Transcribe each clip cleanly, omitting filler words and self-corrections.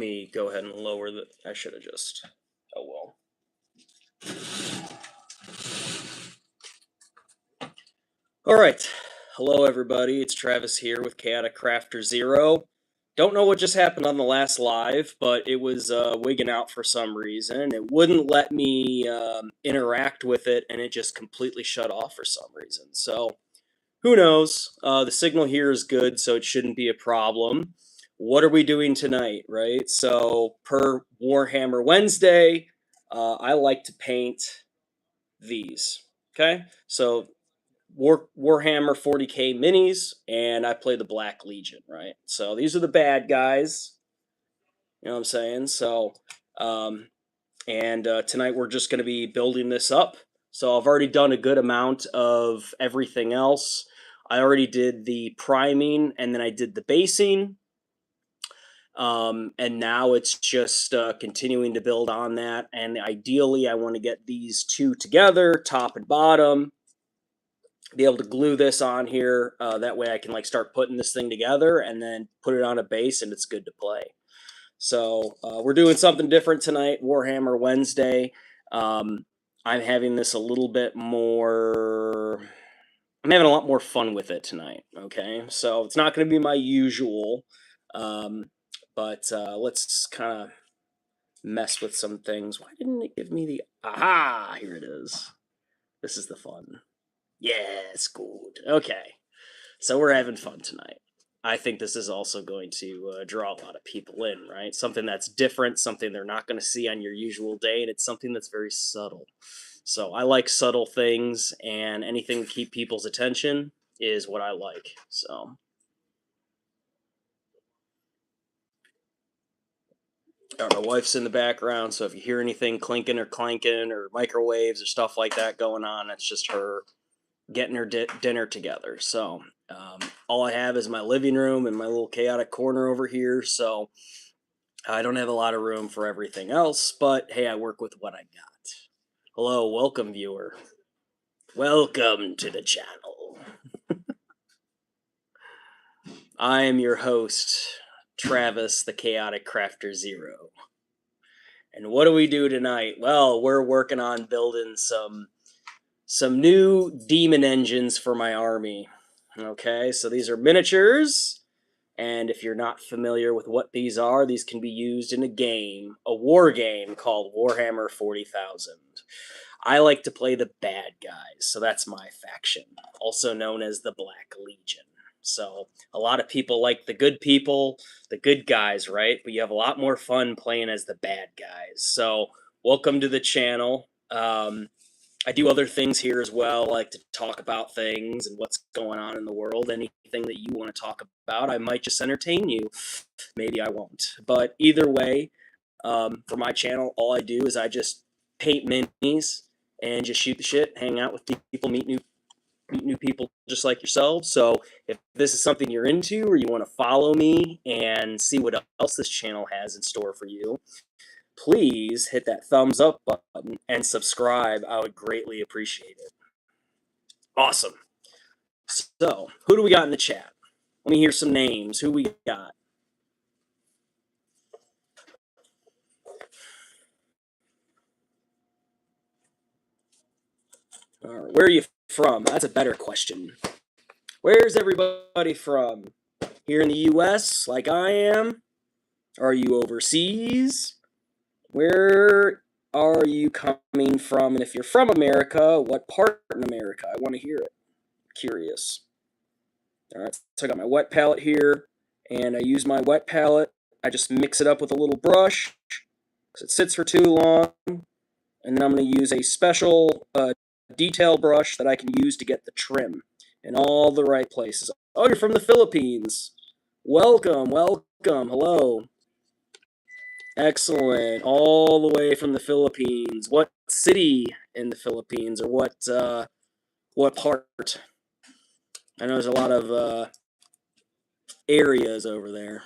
me go ahead and lower the, I should have just, oh well. All right, hello everybody, it's Travis here with ChaoticCrafterZero. Don't know what just happened on the last live, but it was wigging out for some reason. It wouldn't let me interact with it, and it just completely shut off for some reason. So, who knows? The signal here is good, so it shouldn't be a problem. What are we doing tonight, right? So, per Warhammer Wednesday, I like to paint these, okay? So, Warhammer 40k minis, and I play the Black Legion, right? So these are the bad guys, you know what I'm saying? So, tonight we're just going to be building this up. So I've already done a good amount of everything else. I already did the priming, and then I did the basing. And now it's just continuing to build on that. And ideally, I want to get these two together, top and bottom. Be able to glue this on here. That way I can like start putting this thing together and then put it on a base and it's good to play. So we're doing something different tonight, Warhammer Wednesday. I'm having this a little bit more, I'm having a lot more fun with it tonight, okay? So it's not going to be my usual, but let's kind of mess with some things. Why didn't it give me the, aha, here it is. This is the fun. Yes, good. Okay, so we're having fun tonight. I think this is also going to draw a lot of people in, right? Something that's different, something they're not going to see on your usual day, and it's something that's very subtle. So I like subtle things, and anything to keep people's attention is what I like. So. My wife's in the background, so if you hear anything clinking or clanking or microwaves or stuff like that going on, that's just her getting her dinner together. So all I have is my living room and my little chaotic corner over here, so I don't have a lot of room for everything else, but hey, I work with what I got. Hello, welcome viewer. Welcome to the channel. I am your host, Travis the ChaoticCrafterZero. And what do we do tonight? Well, we're working on building some new demon engines for my army. Okay, so these are miniatures, and if you're not familiar with what these can be used in a game, a war game called Warhammer 40,000. I like to play the bad guys, so that's my faction, also known as the Black Legion. So a lot of people like the good people, the good guys, right? But you have a lot more fun playing as the bad guys. So welcome to the channel. I do other things here as well. I like to talk about things and what's going on in the world. Anything that you want to talk about, I might just entertain you. Maybe I won't. But either way, for my channel, all I do is I just paint minis and just shoot the shit, hang out with people, meet new people just like yourselves. So if this is something you're into or you want to follow me and see what else this channel has in store for you, please hit that thumbs up button and subscribe. I would greatly appreciate it. Awesome. So, who do we got in the chat? Let me hear some names. Who we got? All right, where are you from? That's a better question. Where's everybody from? Here in the U.S., like I am? Are you overseas? Where are you coming from? And if you're from America, what part in America? I want to hear it. Curious. All right, so I got my wet palette here, and I use my wet palette. I just mix it up with a little brush, because it sits for too long. And then I'm going to use a special detail brush that I can use to get the trim in all the right places. Oh, you're from the Philippines. Welcome, welcome, hello. Excellent. All the way from the Philippines. What city in the Philippines, or what part? I know there's a lot of areas over there.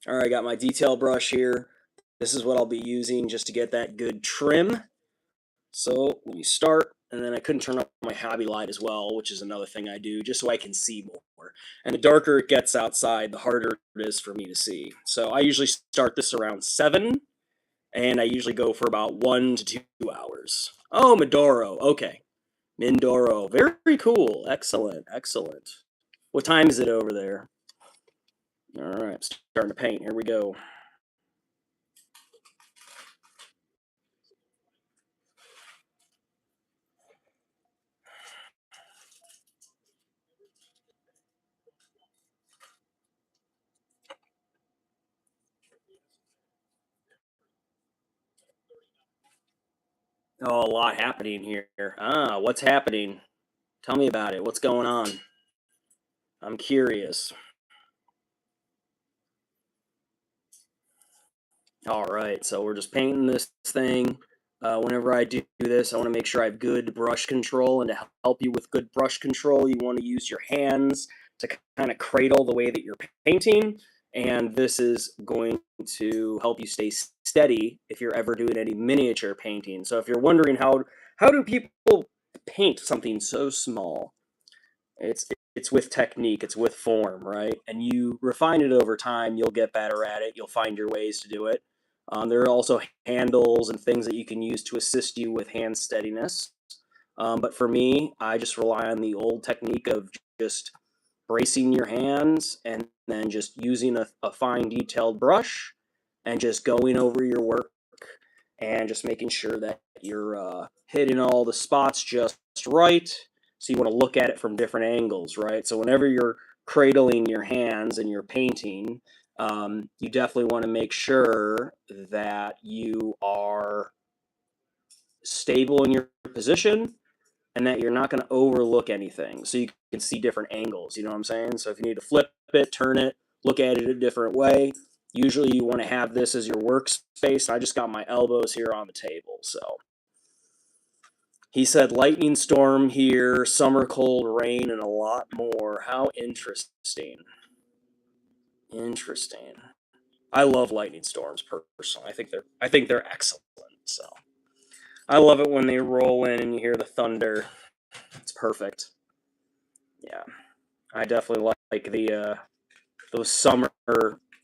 All right, I got my detail brush here. This is what I'll be using just to get that good trim. So when you start, And then I couldn't turn up my hobby light as well, which is another thing I do, just so I can see more. And the darker it gets outside, the harder it is for me to see. So I usually start this around 7, and I usually go for about 1 to 2 hours. Oh, Mindoro. Okay. Mindoro. Very cool. Excellent. Excellent. What time is it over there? All right. Starting to paint. Here we go. Oh, a lot happening here. Ah, what's happening? Tell me about it. What's going on? I'm curious. All right, so we're just painting this thing. Whenever I do this, I want to make sure I have good brush control, and to help you with good brush control, you want to use your hands to kind of cradle the way that you're painting, and this is going to help you stay steady if you're ever doing any miniature painting. So if you're wondering how do people paint something so small, it's with technique, it's with form, right? And you refine it over time, you'll get better at it, you'll find your ways to do it. There are also handles and things that you can use to assist you with hand steadiness. But for me, I just rely on the old technique of just bracing your hands and then just using a fine detailed brush and just going over your work and just making sure that you're hitting all the spots just right. So you want to look at it from different angles, right? So whenever you're cradling your hands and you're painting, you definitely want to make sure that you are stable in your position and that you're not going to overlook anything. So you can see different angles, you know what I'm saying? So if you need to flip it, turn it, look at it a different way, usually you want to have this as your workspace. I just got my elbows here on the table, so. He said lightning storm here, summer cold rain, and a lot more. How interesting. Interesting. I love lightning storms personally. I think they're excellent. So I love it when they roll in and you hear the thunder. It's perfect. Yeah, I definitely like the those summer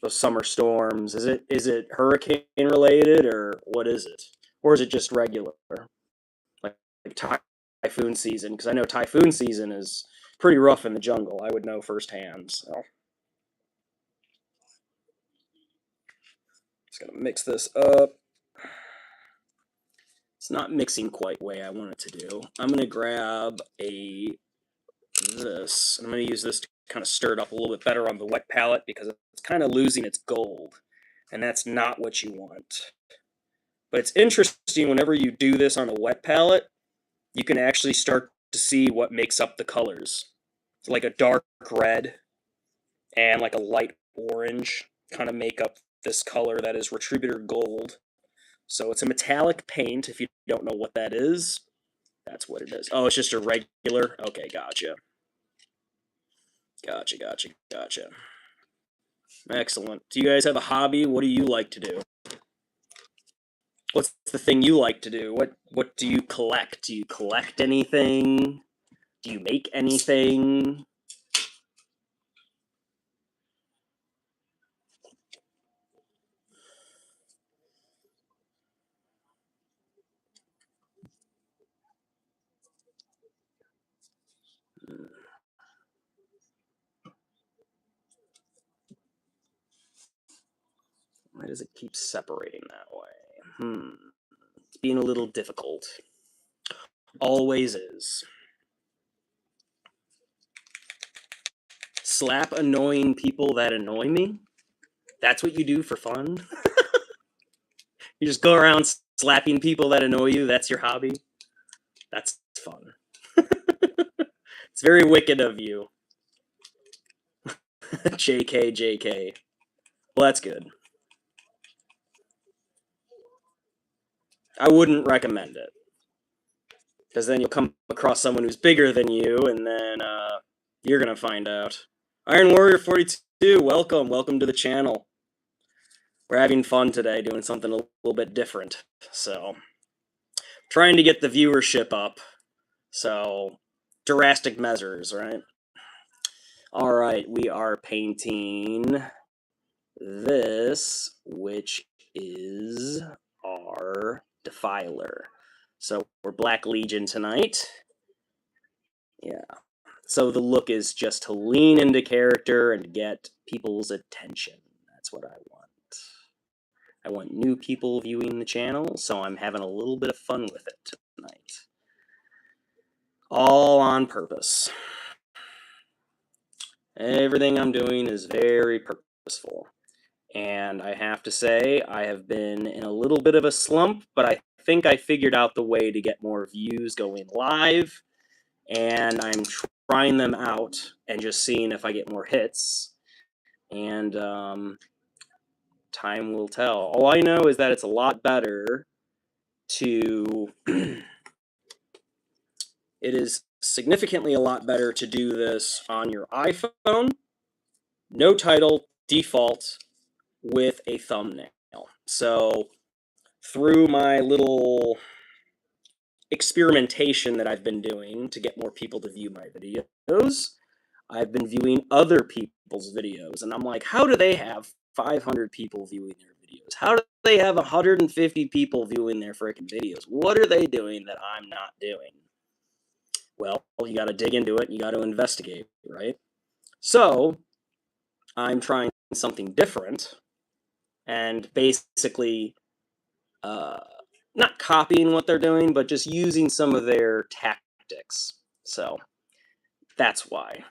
those summer storms. Is it hurricane related or what is it? Or is it just regular? Like typhoon season? Because I know typhoon season is pretty rough in the jungle. I would know firsthand. So just gonna mix this up. It's not mixing quite the way I want it to do. I'm gonna grab this. I'm gonna use this to kind of stir it up a little bit better on the wet palette because it's kind of losing its gold, and that's not what you want. But it's interesting whenever you do this on a wet palette, you can actually start to see what makes up the colors. It's like a dark red and like a light orange kind of make up this color that is retributor gold. So it's a metallic paint. If you don't know what that is, that's what it is. Oh, it's just a regular? Okay, gotcha. Gotcha. Excellent. Do you guys have a hobby? What do you like to do? What's the thing you like to do? What do you collect? Do you collect anything? Do you make anything? Why does it keep separating that way? It's being a little difficult. Always is. Slap annoying people that annoy me? That's what you do for fun? You just go around slapping people that annoy you? That's your hobby? That's fun. It's very wicked of you. JK. Well, that's good. I wouldn't recommend it. Because then you'll come across someone who's bigger than you, and then you're going to find out. Iron Warrior 42, welcome to the channel. We're having fun today, doing something a little bit different. So, trying to get the viewership up. So, drastic measures, right? All right, we are painting this, which is our Defiler. So we're Black Legion tonight. Yeah. So the look is just to lean into character and get people's attention. That's what I want. I want new people viewing the channel, so I'm having a little bit of fun with it tonight. All on purpose. Everything I'm doing is very purposeful. And I have to say, I have been in a little bit of a slump, but I think I figured out the way to get more views going live. And I'm trying them out and just seeing if I get more hits. And time will tell. All I know is that it's a lot better to... it is significantly a lot better to do this on your iPhone, no title, default, with a thumbnail. So through my little experimentation that I've been doing to get more people to view my videos, I've been viewing other people's videos, and I'm like, how do they have 500 people viewing their videos? How do they have 150 people viewing their freaking videos? What are they doing that I'm not doing? Well, you got to dig into it, and you got to investigate, right? So I'm trying something different, and basically not copying what they're doing, but just using some of their tactics. So that's why.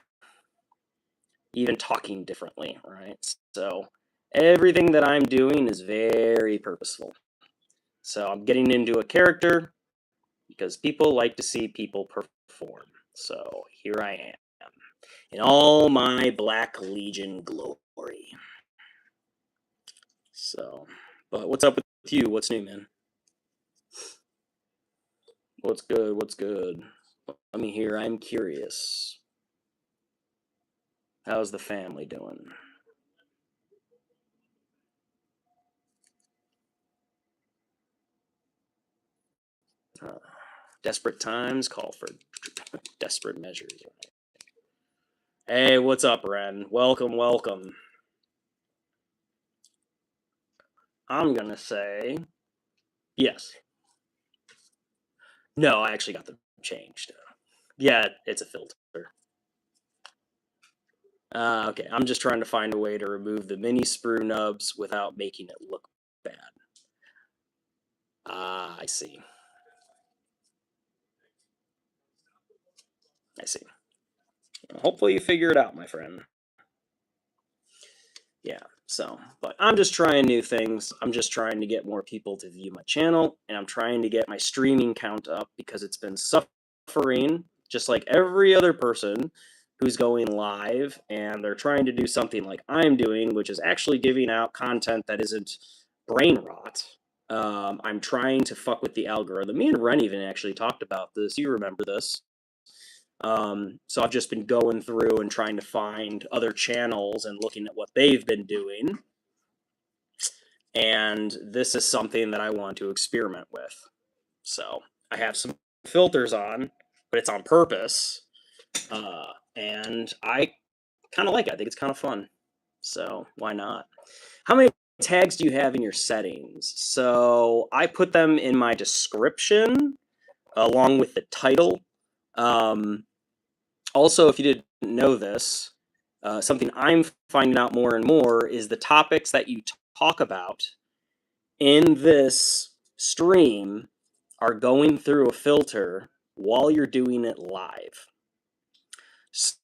Even talking differently, right? So everything that I'm doing is very purposeful. So I'm getting into a character because people like to see people perform. So here I am in all my Black Legion glory. So, but what's up with you? What's new, man? What's good? What's good? Let me hear. I'm curious. How's the family doing? Desperate times call for desperate measures. Hey, what's up, Ren? Welcome, welcome. I'm gonna say yes. No, I actually got them changed. Yeah, it's a filter. Okay, I'm just trying to find a way to remove the mini sprue nubs without making it look bad. I see. I see. Hopefully you figure it out, my friend. Yeah, so, but I'm just trying new things. I'm just trying to get more people to view my channel, and I'm trying to get my streaming count up because it's been suffering, just like every other person who's going live, and they're trying to do something like I'm doing, which is actually giving out content that isn't brain rot. I'm trying to fuck with the algorithm. Me and Ren even actually talked about this. You remember this. So I've just been going through and trying to find other channels and looking at what they've been doing. And this is something that I want to experiment with. So I have some filters on, but it's on purpose. And I kind of like it. I think it's kind of fun. So why not? How many tags do you have in your settings? So I put them in my description along with the title. Also, if you didn't know this, something I'm finding out more and more is the topics that you talk about in this stream are going through a filter while you're doing it live.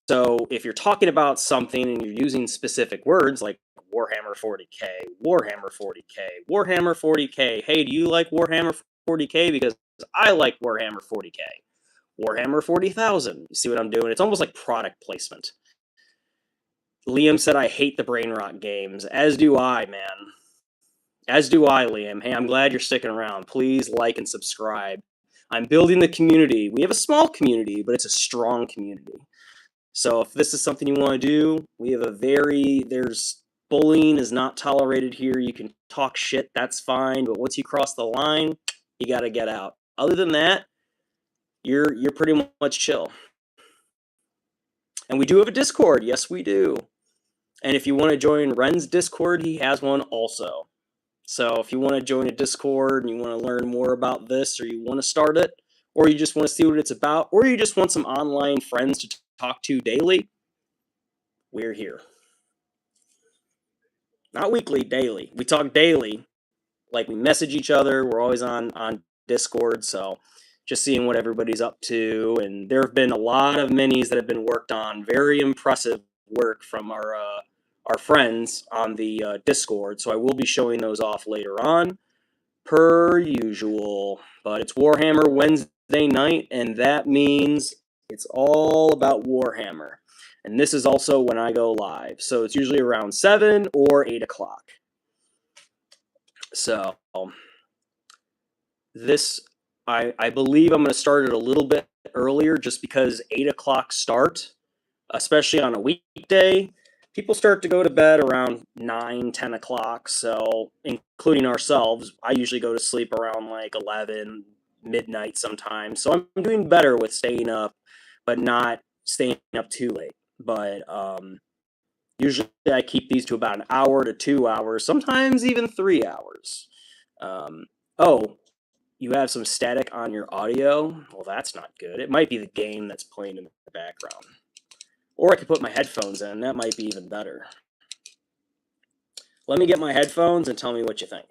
So if you're talking about something and you're using specific words like Warhammer 40k, Warhammer 40k, Warhammer 40k, hey, do you like Warhammer 40k? Because I like Warhammer 40k. Warhammer 40,000. You see what I'm doing? It's almost like product placement. Liam said I hate the brain rot games. As do I, man. As do I, Liam. Hey, I'm glad you're sticking around. Please like and subscribe. I'm building the community. We have a small community, but it's a strong community. So if this is something you want to do, we have there's bullying is not tolerated here. You can talk shit, that's fine. But once you cross the line, you got to get out. Other than that, you're pretty much chill. And we do have a Discord. Yes, we do. And if you want to join Ren's Discord, he has one also. So if you want to join a Discord and you want to learn more about this, or you want to start it, or you just want to see what it's about, or you just want some online friends to talk to daily, we're here. Not weekly, daily. We talk daily. Like, we message each other. We're always on Discord, so just seeing what everybody's up to. And there have been a lot of minis that have been worked on. Very impressive work from our friends on the Discord. So I will be showing those off later on, per usual. But it's Warhammer Wednesday night, and that means it's all about Warhammer. And this is also when I go live. So it's usually around 7 or 8 o'clock. So this, I believe I'm going to start it a little bit earlier, just because 8 o'clock start, especially on a weekday, people start to go to bed around 9, 10 o'clock. So including ourselves, I usually go to sleep around like 11, midnight sometimes. So I'm doing better with staying up, but not staying up too late. But usually I keep these to about an hour to 2 hours, sometimes even 3 hours. Oh, you have some static on your audio? Well, that's not good. It might be the game that's playing in the background. Or I could put my headphones in. That might be even better. Let me get my headphones and tell me what you think.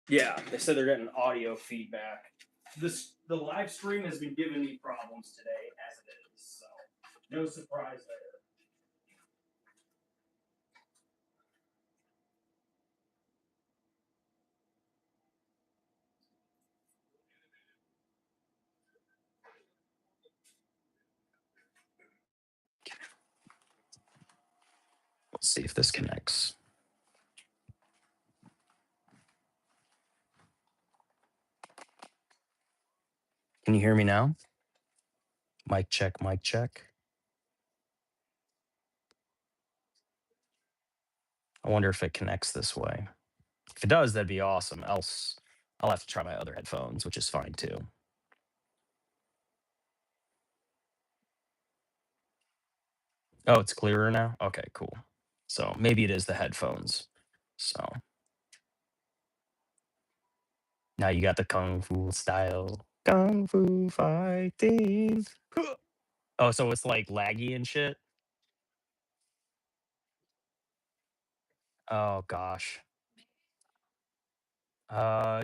Yeah, they said they're getting audio feedback. The live stream has been giving me problems today, as it is, so no surprise there. Let's see if this connects. Can you hear me now? Mic check, mic check. I wonder if it connects this way. If it does, that'd be awesome. Else, I'll have to try my other headphones, which is fine too. Oh, it's clearer now? Okay, cool. So maybe it is the headphones. So now you got the Kung Fu style. Kung Fu fighting. Oh, so it's like laggy and shit? Oh gosh.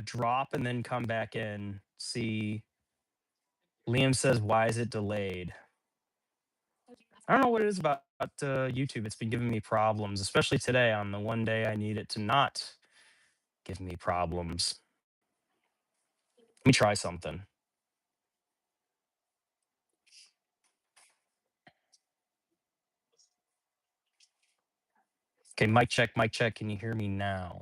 Drop and then come back in. See. Liam says, why is it delayed? I don't know what it is about YouTube. It's been giving me problems, especially today on the one day I need it to not give me problems. Let me try something. Okay, mic check, mic check. Can you hear me now?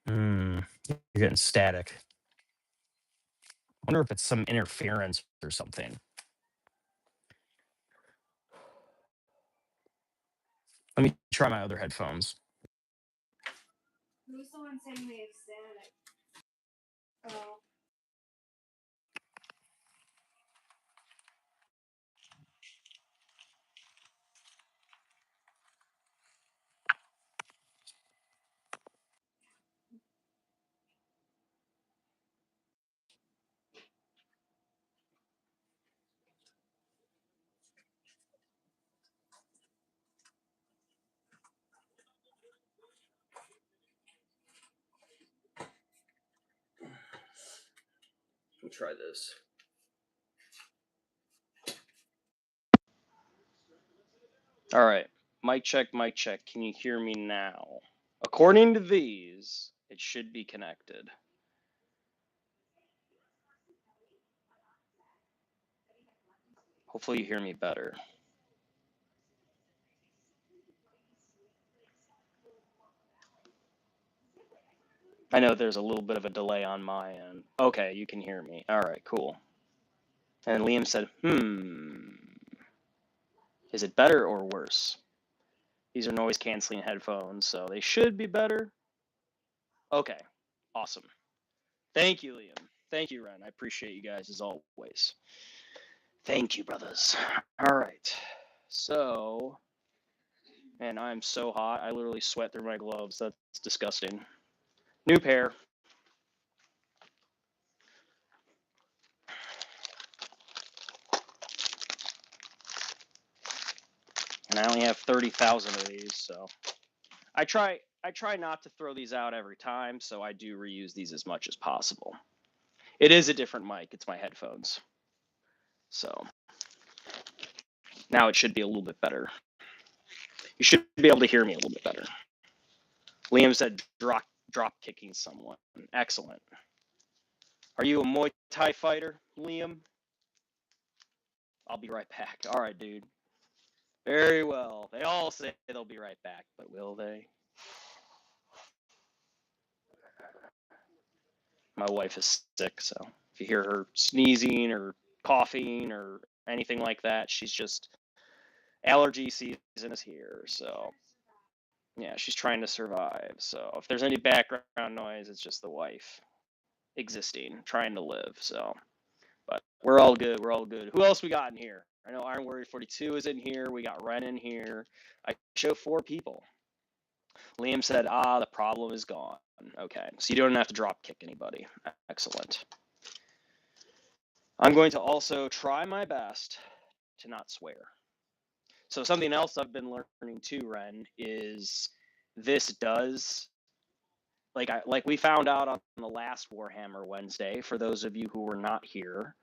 You're getting static. I wonder if it's some interference or something. Let me try my other headphones. Who's the one saying we have static? Oh. We'll try this. All right. Mic check, mic check. Can you hear me now? According to these, it should be connected. Hopefully you hear me better. I know there's a little bit of a delay on my end. Okay, you can hear me. All right, cool. And Liam said, is it better or worse? These are noise canceling headphones, so they should be better. Okay, awesome. Thank you, Liam. Thank you, Ren. I appreciate you guys as always. Thank you, brothers. All right. So, and I'm so hot. I literally sweat through my gloves. That's disgusting. New pair. And I only have 30,000 of these, so I try not to throw these out every time, so I do reuse these as much as possible. It is a different mic. It's my headphones. So now it should be a little bit better. You should be able to hear me a little bit better. Liam said drop kicking someone. Excellent. Are you a Muay Thai fighter, Liam? I'll be right back. All right, dude. Very well. They all say they'll be right back, but will they? My wife is sick, so if you hear her sneezing or coughing or anything like that, she's just allergy season is here. So yeah, she's trying to survive. So if there's any background noise, it's just the wife existing, trying to live. So, but we're all good. We're all good. Who else we got in here? I know Iron Warrior 42 is in here. We got Ren in here. I show 4 people. Liam said, the problem is gone. Okay, so you don't have to drop kick anybody. Excellent. I'm going to also try my best to not swear. So something else I've been learning too, Ren, is this does, like we found out on the last Warhammer Wednesday, for those of you who were not here,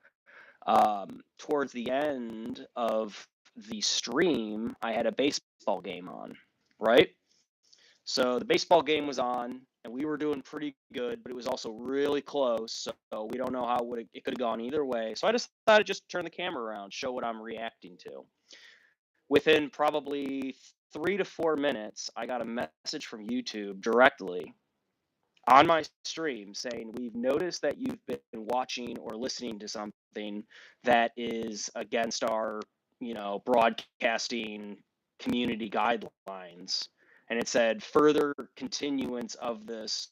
towards the end of the stream, I had a baseball game on, right? So the baseball game was on, and we were doing pretty good, but it was also really close, so we don't know how it could have gone either way. So I decided to just turn the camera around, show what I'm reacting to. Within probably 3 to 4 minutes, I got a message from YouTube directly on my stream saying, we've noticed that you've been watching or listening to something that is against our, broadcasting community guidelines. And it said further continuance of this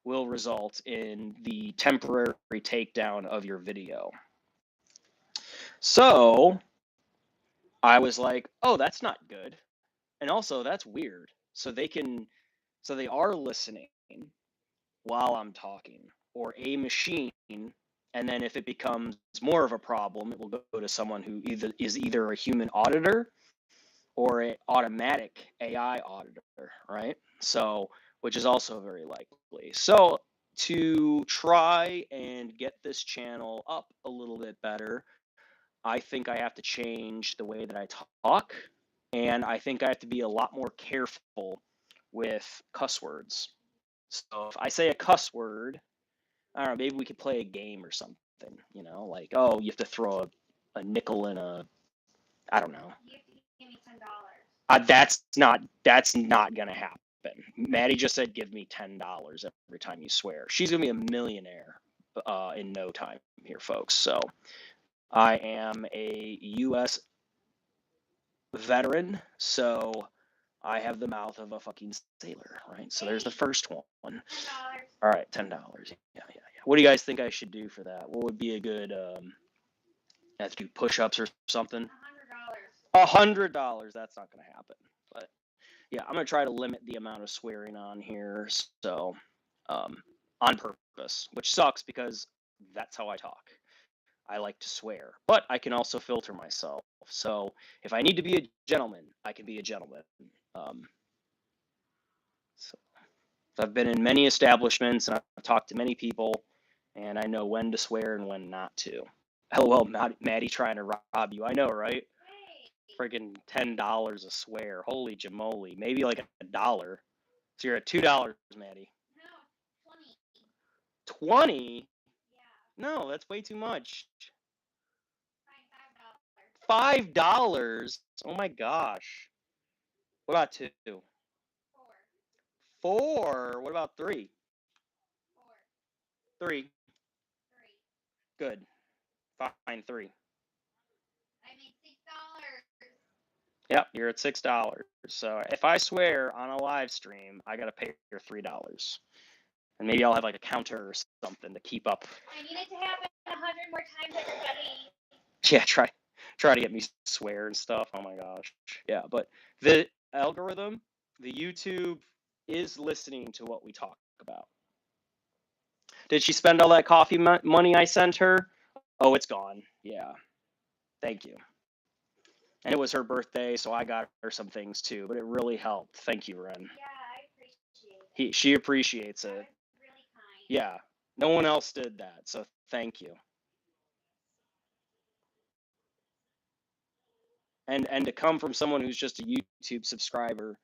will result in the temporary takedown of your video. So I was like, oh, that's not good. And also that's weird. So they are listening while I'm talking, or a machine, and then if it becomes more of a problem, it will go to someone who is either a human auditor or an automatic AI auditor, right? So, which is also very likely. So, to try and get this channel up a little bit better, I think I have to change the way that I talk, and I think I have to be a lot more careful with cuss words. So if I say a cuss word, I don't know, maybe we could play a game or something, like, oh, you have to throw a nickel in I don't know. You have to give me $10. That's not gonna happen. Maddie just said, give me $10 every time you swear. She's gonna be a millionaire in no time here, folks. So I am a U.S. veteran, so I have the mouth of a fucking sailor, right? So there's the first one. $10. All right, $10. Yeah. What do you guys think I should do for that? What would be a good? I have to do push-ups or something. $100. That's not gonna happen. But yeah, I'm gonna try to limit the amount of swearing on here. So, on purpose, which sucks because that's how I talk. I like to swear, but I can also filter myself. So if I need to be a gentleman, I can be a gentleman. So I've been in many establishments and I've talked to many people, and I know when to swear and when not to. LOL, Maddie trying to rob you. I know, right? Friggin' $10 a swear. Holy jamoly. Maybe like $1. So you're at $2, Maddie. No, 20. 20? Yeah. No, that's way too much. Fine, $5. $5? Oh my gosh. What about 2? 4. 4? What about 3? 3. Good. Fine, 3. I made $6. Yep, you're at $6. So if I swear on a live stream, I gotta pay your $3. And maybe I'll have like a counter or something to keep up. I need it to happen 100 more times, everybody. Yeah, try to get me swear and stuff. Oh my gosh. Yeah, but the algorithm, the YouTube is listening to what we talk about. Did she spend all that coffee money I sent her? Oh, it's gone. Yeah. Thank you. And it was her birthday, so I got her some things too, but it really helped. Thank you, Ren. Yeah, I appreciate it. She appreciates it. That was really kind. Yeah. No one else did that, so thank you. And to come from someone who's just a YouTube subscriber,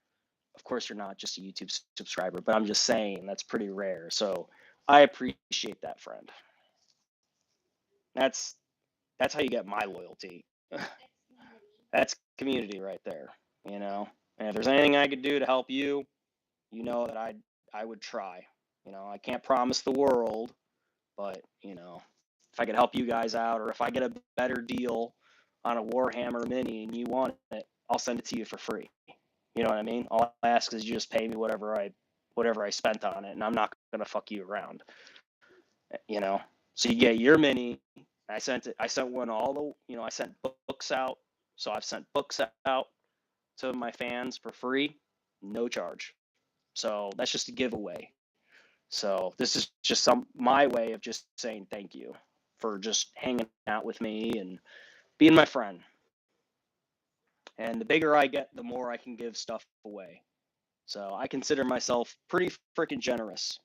of course you're not just a YouTube subscriber, but I'm just saying that's pretty rare. So I appreciate that, friend. That's how you get my loyalty. That's community right there, you know. And if there's anything I could do to help you, you know that I would try. You know, I can't promise the world, but you know, if I could help you guys out, or if I get a better deal on a Warhammer mini and you want it, I'll send it to you for free. You know what I mean? All I ask is you just pay me whatever I spent on it, and I'm not gonna fuck you around. You know, so you get your mini. I sent one I sent books out. So I've sent books out to my fans for free, no charge. So that's just a giveaway. So this is just my way of just saying thank you for just hanging out with me and being my friend. And the bigger I get, the more I can give stuff away. So I consider myself pretty freaking generous,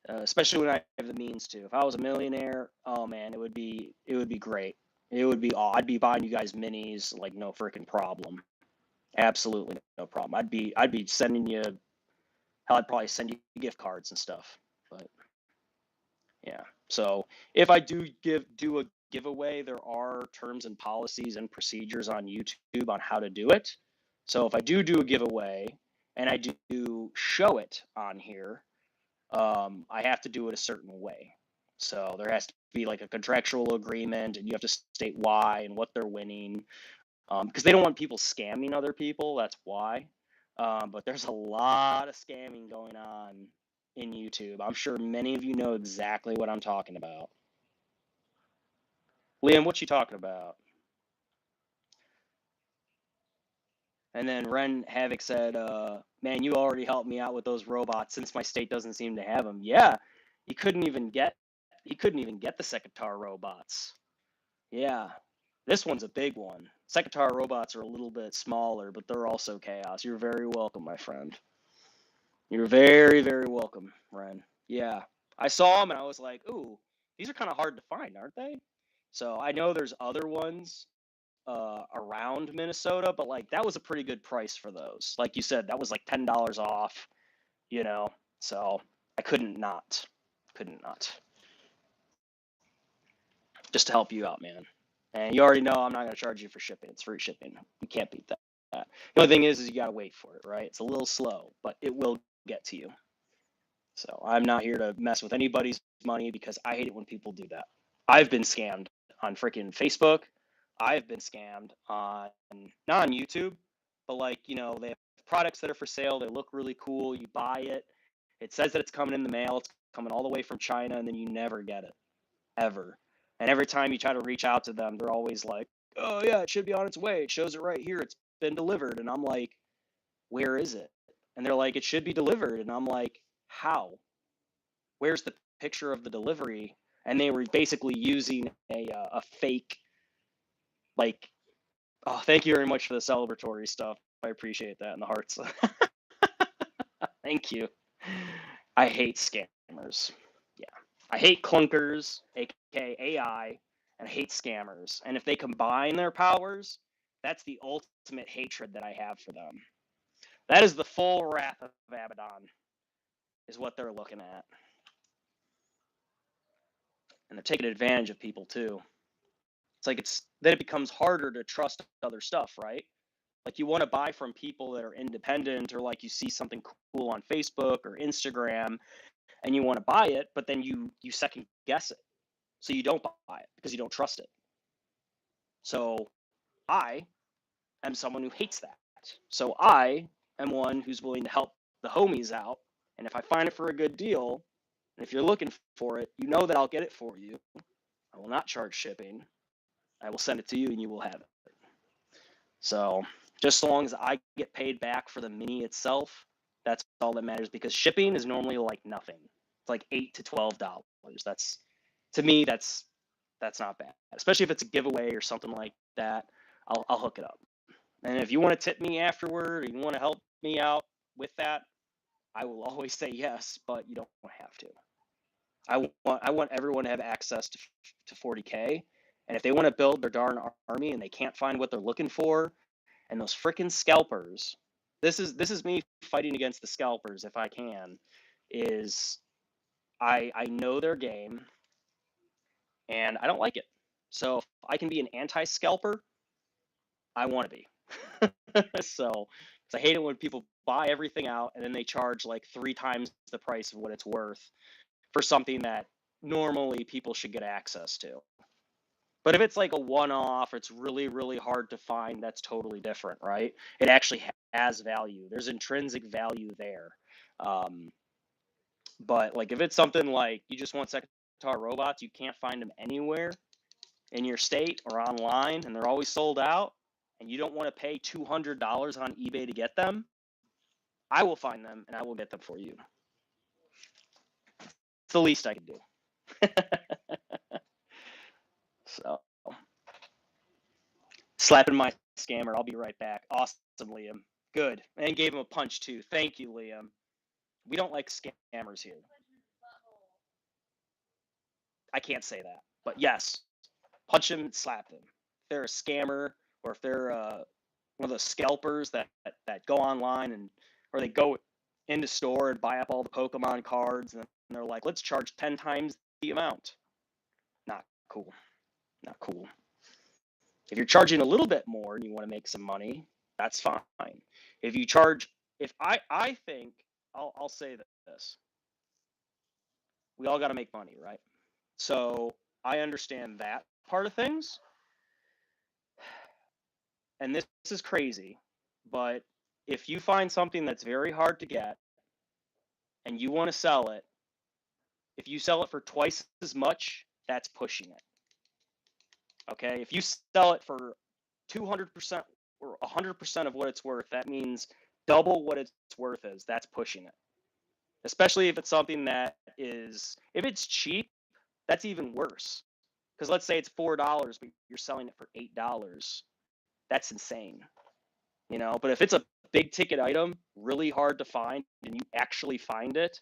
especially when I have the means to. If I was a millionaire, oh man, it would be great. It would be I'd be buying you guys minis like no freaking problem. Absolutely no problem. I'd be sending you. Hell, I'd probably send you gift cards and stuff. But yeah. So if I do a giveaway, there are terms and policies and procedures on YouTube on how to do it. So if I do a giveaway and I do show it on here, I have to do it a certain way. So there has to be like a contractual agreement, and you have to state why and what they're winning, because they don't want people scamming other people. That's why. But there's a lot of scamming going on in YouTube. I'm sure many of you know exactly what I'm talking about. Liam, what you talking about? And then Ren Havoc said, man, you already helped me out with those robots since my state doesn't seem to have them. Yeah, he couldn't even get the Sekitar robots. Yeah, this one's a big one. Sekitar robots are a little bit smaller, but they're also chaos. You're very welcome, my friend. You're very, very welcome, Ren. Yeah, I saw them and I was like, ooh, these are kind of hard to find, aren't they? So I know there's other ones around Minnesota, but like that was a pretty good price for those. Like you said, that was like $10 off, you know. So I couldn't not. Just to help you out, man. And you already know I'm not going to charge you for shipping. It's free shipping. You can't beat that. The only thing is you got to wait for it, right? It's a little slow, but it will get to you. So I'm not here to mess with anybody's money because I hate it when people do that. I've been scammed on freaking Facebook. I've been scammed on, not on YouTube, but like, you know, they have products that are for sale. They look really cool. You buy it. It says that it's coming in the mail. It's coming all the way from China, and then you never get it, ever. And every time you try to reach out to them, they're always like, oh, yeah, it should be on its way. It shows it right here. It's been delivered. And I'm like, where is it? And they're like, it should be delivered. And I'm like, how? Where's the picture of the delivery? And they were basically using a fake, like, oh, thank you very much for the celebratory stuff. I appreciate that in the hearts. Thank you. I hate scammers. Yeah. I hate clunkers, aka AI, and I hate scammers. And if they combine their powers, that's the ultimate hatred that I have for them. That is the full wrath of Abaddon, is what they're looking at. And they're taking advantage of people too. It's like then it becomes harder to trust other stuff, right? Like you want to buy from people that are independent, or like you see something cool on Facebook or Instagram, and you want to buy it, but then you second guess it. So you don't buy it because you don't trust it. So I am someone who hates that. So I am one who's willing to help the homies out. And if I find it for a good deal, and if you're looking for it, you know that I'll get it for you. I will not charge shipping. I will send it to you and you will have it. So just so long as I get paid back for the mini itself, that's all that matters, because shipping is normally like nothing. It's like $8 to $12. That's, to me, that's not bad, especially if it's a giveaway or something like that. I'll hook it up. And if you want to tip me afterward, or you want to help me out with that, I will always say yes, but you don't have to. I want everyone to have access to 40K, and if they want to build their darn army and they can't find what they're looking for, and those freaking scalpers, this is me fighting against the scalpers if I can, is I know their game and I don't like it. So if I can be an anti-scalper, I want to be. So, 'cause I hate it when people buy everything out and then they charge like 3 times the price of what it's worth for something that normally people should get access to. But if it's like a one-off, it's really, really hard to find, that's totally different, right? It actually has value. There's intrinsic value there. But like if it's something like you just want Secretary robots, you can't find them anywhere in your state or online, and they're always sold out, and you don't want to pay $200 on eBay to get them, I will find them and I will get them for you. It's the least I can do. So, slapping my scammer. I'll be right back. Awesome, Liam. Good. And gave him a punch too. Thank you, Liam. We don't like scammers here. I can't say that, but yes, punch him, slap them. If they're a scammer, or if they're one of those scalpers that go online and, or they go into store and buy up all the Pokemon cards, and they're like, let's charge 10 times the amount. Not cool. Not cool. If you're charging a little bit more and you want to make some money, that's fine. If you charge, if I think, I'll say this. We all got to make money, right? So I understand that part of things. And this is crazy, but if you find something that's very hard to get and you want to sell it, if you sell it for twice as much, that's pushing it. Okay? If you sell it for 200% or 100% of what it's worth, that means double what its worth is. That's pushing it. Especially if it's something that is, if it's cheap, that's even worse. Because let's say it's $4, but you're selling it for $8. That's insane. You know, but if it's a big ticket item, really hard to find, and you actually find it,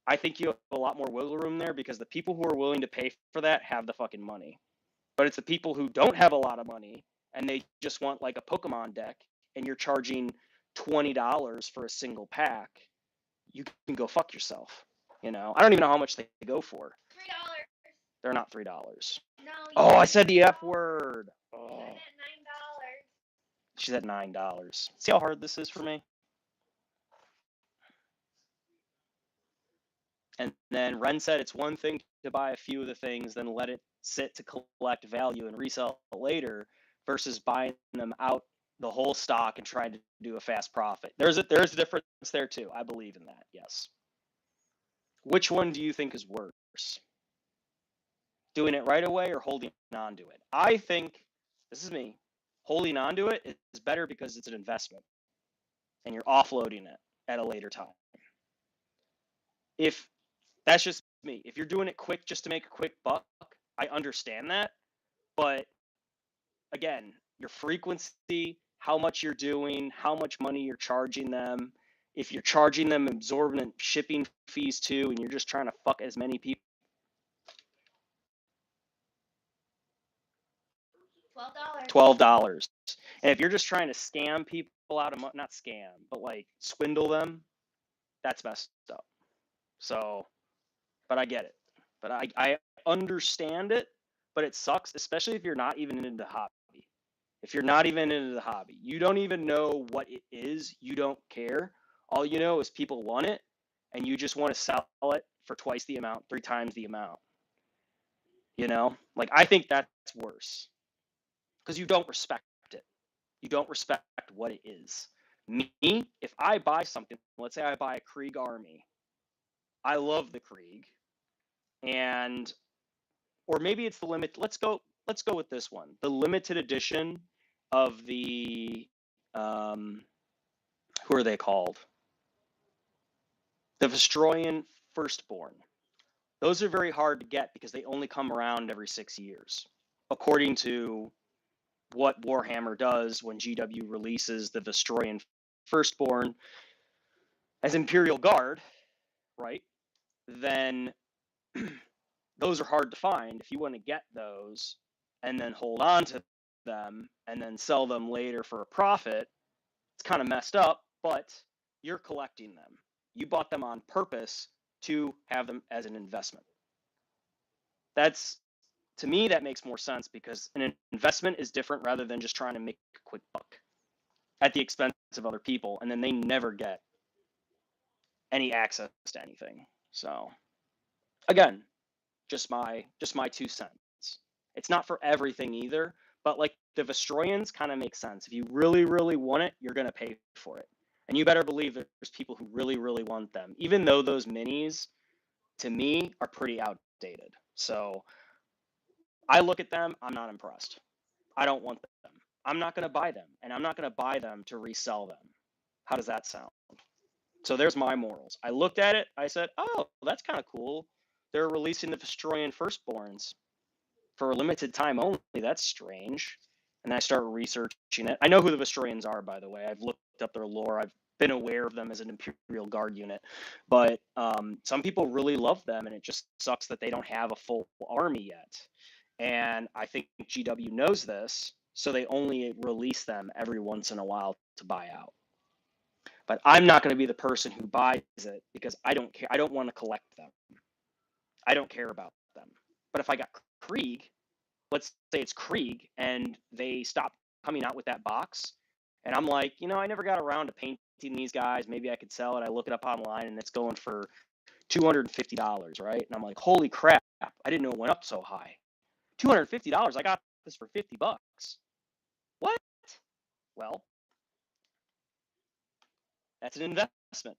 I think you have a lot more wiggle room there, because the people who are willing to pay for that have the fucking money. But it's the people who don't have a lot of money and they just want like a Pokemon deck, and you're charging $20 for a single pack. You can go fuck yourself. You know, I don't even know how much they go for. $3. They're not $3. No. Oh, I said the F word. Oh. $9. She's at $9. See how hard this is for me? And then Ren said it's one thing to buy a few of the things, then let it sit to collect value and resell later, versus buying them out the whole stock and trying to do a fast profit. There's a difference there too. I believe in that. Yes. Which one do you think is worse? Doing it right away or holding on to it? I think, this is me, holding on to it is better because it's an investment and you're offloading it at a later time. If that's just me, if you're doing it quick just to make a quick buck, I understand that. But again, your frequency, how much you're doing, how much money you're charging them, if you're charging them exorbitant shipping fees too, and you're just trying to fuck as many people. $12. And if you're just trying to scam people out of money, not scam, but like swindle them, that's messed up. So, but I get it. But I understand it, but it sucks, especially if you're not even into the hobby. If you're not even into the hobby, you don't even know what it is, you don't care. All you know is people want it, and you just want to sell it for twice the amount, 3 times the amount. You know, like I think that's worse because you don't respect it. You don't respect what it is. Me, if I buy something, let's say I buy a Krieg army, I love the Krieg, and or maybe it's the limit. Let's go with this one, the limited edition of the who are they called? The Vestroyan Firstborn. Those are very hard to get because they only come around every 6 years, according to what Warhammer does when GW releases the Vestroyan Firstborn as Imperial Guard, right? Then those are hard to find. If you want to get those and then hold on to them and then sell them later for a profit, it's kind of messed up, but you're collecting them. You bought them on purpose to have them as an investment. That's, to me, that makes more sense because an investment is different rather than just trying to make a quick buck at the expense of other people, and then they never get any access to anything. So again, just my 2 cents. It's not for everything either, but like the Vestroyans kind of make sense. If you really, really want it, you're going to pay for it. And you better believe there's people who really, really want them, even though those minis, to me, are pretty outdated. So I look at them, I'm not impressed. I don't want them. I'm not going to buy them, and I'm not going to buy them to resell them. How does that sound? So there's my morals. I looked at it, I said, oh, that's kind of cool. They're releasing the Vestroyan Firstborns for a limited time only. That's strange. And I start researching it. I know who the Vestroyans are, by the way. I've looked up their lore. I've been aware of them as an Imperial Guard unit. But some people really love them, and it just sucks that they don't have a full army yet. And I think GW knows this, so they only release them every once in a while to buy out. But I'm not going to be the person who buys it because I don't care. I don't want to collect them. I don't care about them. But if I got Krieg, let's say it's Krieg, and they stop coming out with that box, and I'm like, you know, I never got around to painting these guys. Maybe I could sell it. I look it up online, and it's going for $250, right? And I'm like, holy crap! I didn't know it went up so high. $250. I got this for $50. What? Well, that's an investment.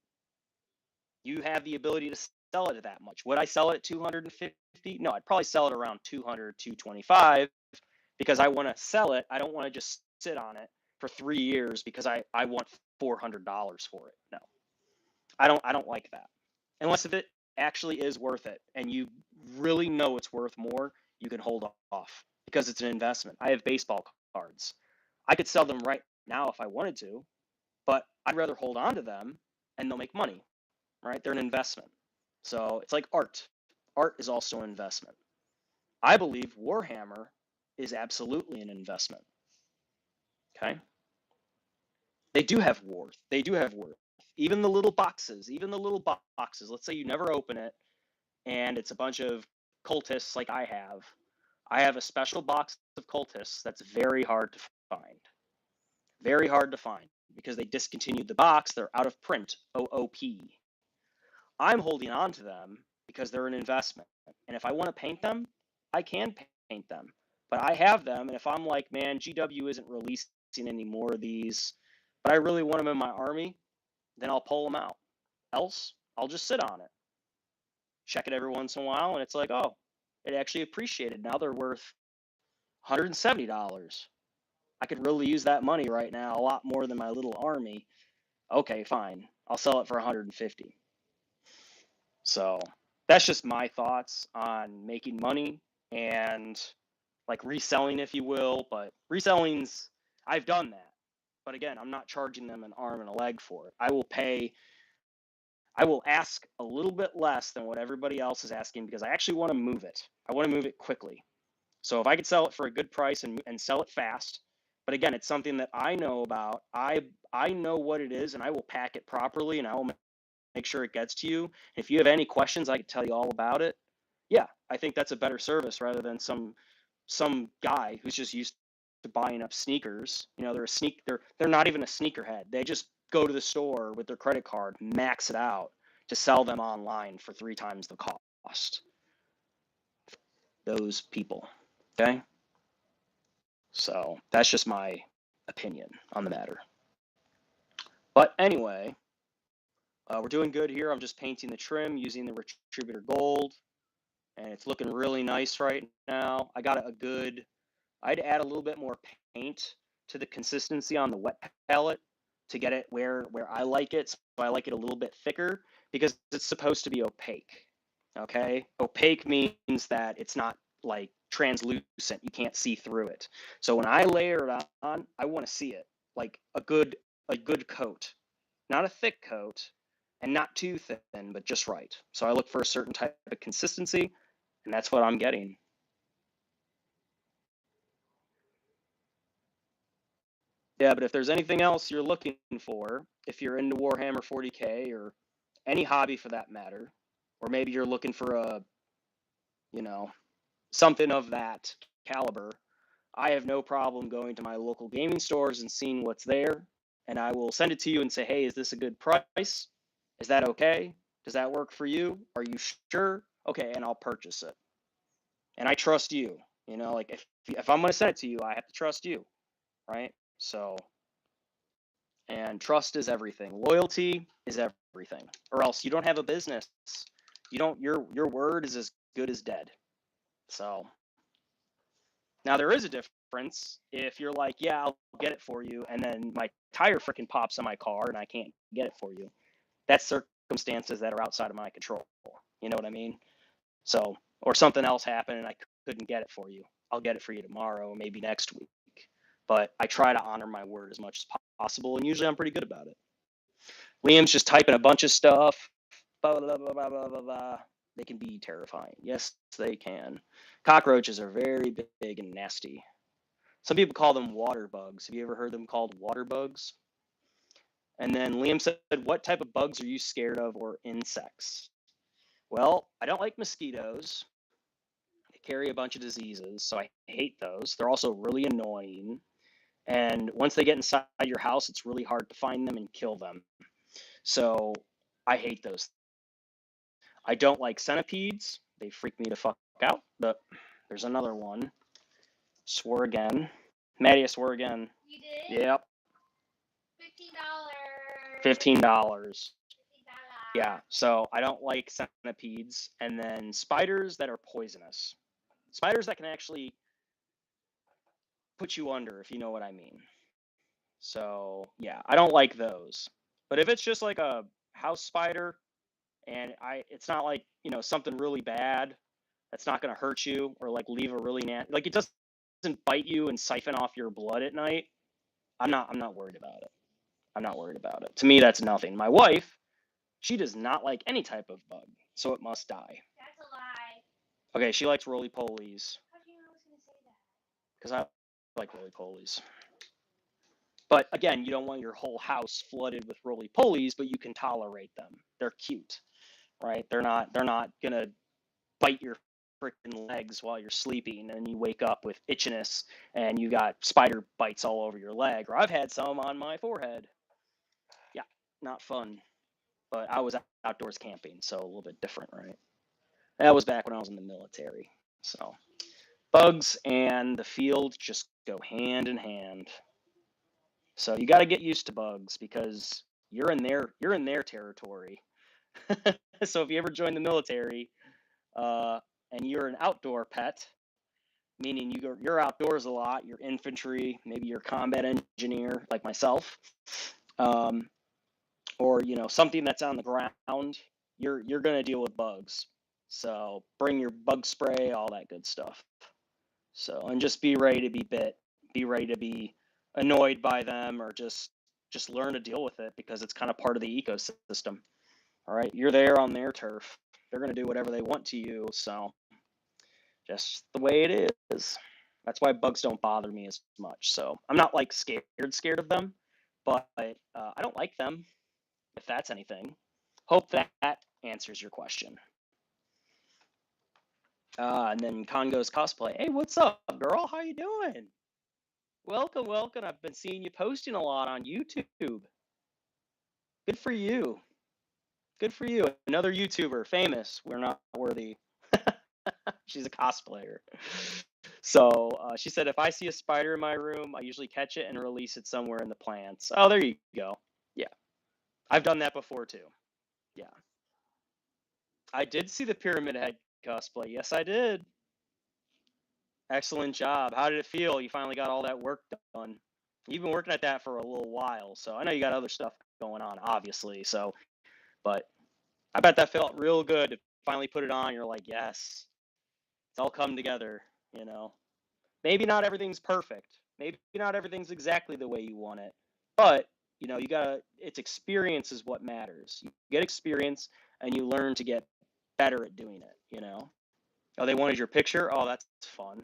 You have the ability to sell it at that much. Would I sell it at 250? No, I'd probably sell it around 200, 225 because I want to sell it. I don't want to just sit on it for 3 years because I want $400 for it. No, I don't like that. Unless if it actually is worth it and you really know it's worth more, you can hold off because it's an investment. I have baseball cards. I could sell them right now if I wanted to, but I'd rather hold on to them and they'll make money, right? They're an investment. So it's like art. Art is also an investment. I believe Warhammer is absolutely an investment. Okay? They do have worth. They do have worth. Even the little boxes, let's say you never open it and it's a bunch of cultists like I have. I have a special box of cultists that's very hard to find. Very hard to find because they discontinued the box. They're out of print, OOP. I'm holding on to them because they're an investment. And if I want to paint them, I can paint them. But I have them, and if I'm like, man, GW isn't releasing any more of these, but I really want them in my army, then I'll pull them out. Else, I'll just sit on it. Check it every once in a while, and it's like, oh, it actually appreciated. Now they're worth $170. I could really use that money right now, a lot more than my little army. Okay, fine. I'll sell it for $150. So that's just my thoughts on making money and like reselling, if you will. But reselling's, I've done that. But again, I'm not charging them an arm and a leg for it. I will ask a little bit less than what everybody else is asking because I actually want to move it. I want to move it quickly. So if I could sell it for a good price and sell it fast, but again, it's something that I know about. I know what it is, and I will pack it properly, and I will make sure it gets to you. If you have any questions, I can tell you all about it. Yeah, I think that's a better service rather than some guy who's just used to buying up sneakers. You know, they're not even a sneakerhead. They just go to the store with their credit card, max it out, to sell them online for 3 times the cost. Those people, okay? So that's just my opinion on the matter. But anyway, we're doing good here. I'm just painting the trim using the Retributor Gold, and it's looking really nice right now. I got I'd add a little bit more paint to the consistency on the wet palette to get it where I like it. So I like it a little bit thicker because it's supposed to be opaque. Okay, opaque means that it's not like translucent. You can't see through it. So when I layer it on, I want to see it like a good coat, not a thick coat and not too thin, but just right. So I look for a certain type of consistency, and that's what I'm getting. Yeah, but if there's anything else you're looking for, if you're into Warhammer 40K or any hobby for that matter, or maybe you're looking for a, something of that caliber, I have no problem going to my local gaming stores and seeing what's there, and I will send it to you and say, hey, is this a good price? Is that okay? Does that work for you? Are you sure? Okay, and I'll purchase it. And I trust you. Like if I'm going to send it to you, I have to trust you, right? So, and trust is everything. Loyalty is everything. Or else you don't have a business. Your word is as good as dead. So, now there is a difference if you're like, yeah, I'll get it for you, and then my tire freaking pops on my car and I can't get it for you. That's circumstances that are outside of my control. You know what I mean? So, or something else happened and I couldn't get it for you. I'll get it for you tomorrow, maybe next week. But I try to honor my word as much as possible, and usually I'm pretty good about it. Liam's just typing a bunch of stuff. Blah, blah, blah, blah, blah, blah, blah. They can be terrifying. Yes, they can. Cockroaches are very big and nasty. Some people call them water bugs. Have you ever heard them called water bugs? And then Liam said, what type of bugs are you scared of or insects? Well, I don't like mosquitoes. They carry a bunch of diseases, so I hate those. They're also really annoying. And once they get inside your house, it's really hard to find them and kill them. So I hate those. I don't like centipedes. They freak me the fuck out. But there's another one. Swore again. Maddie, I swore again. You did? Yep. $15. $15. Yeah, so I don't like centipedes. And then spiders that are poisonous. Spiders that can actually put you under, if you know what I mean. So, yeah, I don't like those. But if it's just like a house spider and it's not like, something really bad that's not going to hurt you or like leave a really like it doesn't bite you and siphon off your blood at night, I'm not worried about it. I'm not worried about it. To me, that's nothing. My wife, she does not like any type of bug, so it must die. That's a lie. Okay, she likes roly-polies. How do you know I was going to say that? Because I like roly-polies. But again, you don't want your whole house flooded with roly-polies, but you can tolerate them. They're cute, right? They're not gonna bite your freaking legs while you're sleeping, and you wake up with itchiness and you got spider bites all over your leg. Or I've had some on my forehead. Yeah, not fun. But I was outdoors camping, so a little bit different, right? That was back when I was in the military. So bugs and the field just go hand in hand. So you got to get used to bugs because you're in their territory. So if you ever join the military and you're an outdoor pet, meaning you're outdoors a lot, you're infantry, maybe you're a combat engineer like myself, or something that's on the ground, you're going to deal with bugs. So bring your bug spray, all that good stuff. So, and just be ready to be bit, be ready to be annoyed by them, or just learn to deal with it because it's kind of part of the ecosystem. All right, you're there on their turf. They're going to do whatever they want to you. So just the way it is. That's why bugs don't bother me as much. So I'm not like scared of them, but I don't like them, if that's anything. Hope that answers your question. And then Congo's cosplay. Hey, what's up, girl? How you doing? Welcome. I've been seeing you posting a lot on YouTube. Good for you. Good for you. Another YouTuber, famous. We're not worthy. She's a cosplayer. So she said, if I see a spider in my room, I usually catch it and release it somewhere in the plants. Oh, there you go. Yeah. I've done that before too. Yeah. I did see the Pyramid Head cosplay. Yes, I did. Excellent job. How did it feel? You finally got all that work done. You've been working at that for a little while, so I know you got other stuff going on, obviously. So, but I bet that felt real good to finally put it on. You're like, yes, it's all come together, you know. Maybe not everything's perfect. Maybe not everything's exactly the way you want it. But, you know, you gotta, it's experience is what matters. You get experience and you learn to get better at doing it, you know. Oh, they wanted your picture? Oh, that's fun.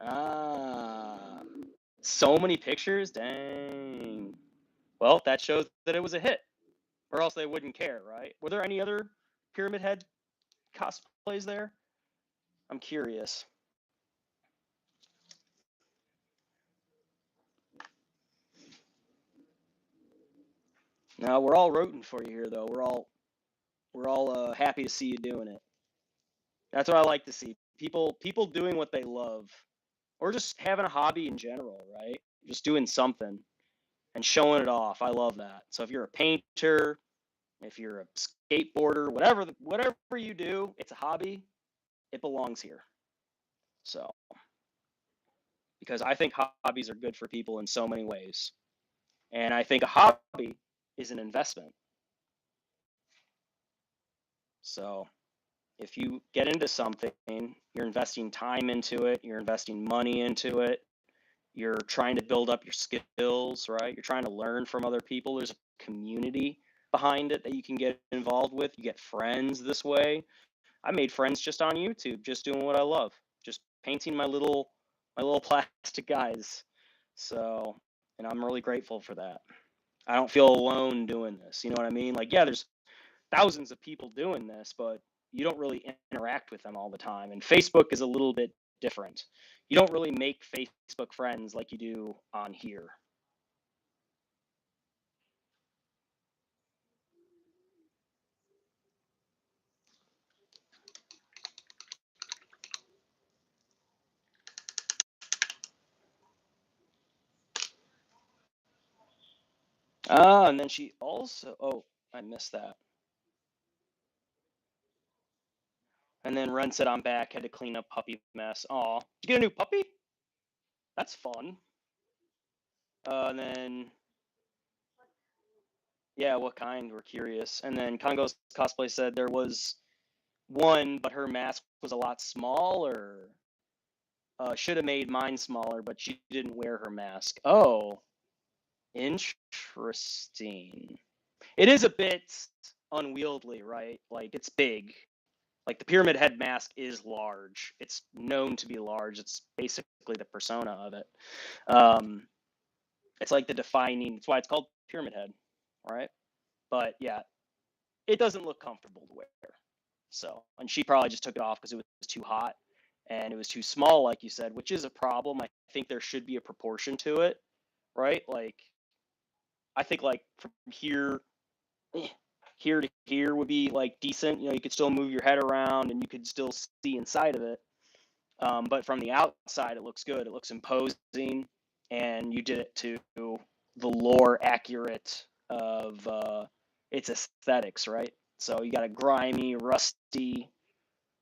Ah, so many pictures? Dang. Well, that shows that it was a hit, or else they wouldn't care, right? Were there any other Pyramid Head cosplays there? I'm curious. Now we're all rooting for you here, though. We're all happy to see you doing it. That's what I like to see. People doing what they love, or just having a hobby in general, right? Just doing something and showing it off. I love that. So if you're a painter, if you're a skateboarder, whatever you do, it's a hobby. It belongs here. So because I think hobbies are good for people in so many ways, and I think a hobby is an investment. So if you get into something, you're investing time into it, you're investing money into it, you're trying to build up your skills, right? You're trying to learn from other people. There's a community behind it that you can get involved with. You get friends this way. I made friends just on YouTube, just doing what I love, just painting my little plastic guys. So, and I'm really grateful for that. I don't feel alone doing this. You know what I mean? Like, yeah, there's thousands of people doing this, but you don't really interact with them all the time. And Facebook is a little bit different. You don't really make Facebook friends like you do on here. Ah, and then she also, oh, I missed that. And then Ren said, I'm back, had to clean up puppy mess. Aw, did you get a new puppy? That's fun. And then, yeah, what kind? We're curious. And then Congo's cosplay said there was one, but her mask was a lot smaller. Should have made mine smaller, but she didn't wear her mask. Oh, interesting. It is a bit unwieldy, right? Like, it's big. Like, the Pyramid Head mask is large. It's known to be large. It's basically the persona of it. It's like the defining, it's why it's called Pyramid Head, right? But yeah, it doesn't look comfortable to wear. So, and she probably just took it off because it was too hot and it was too small, like you said, which is a problem. I think there should be a proportion to it, right? Like, I think like from here to here would be like decent. You know, you could still move your head around and you could still see inside of it. But from the outside, it looks good. It looks imposing, and you did it to the lore accurate of its aesthetics, right? So you got a grimy, rusty.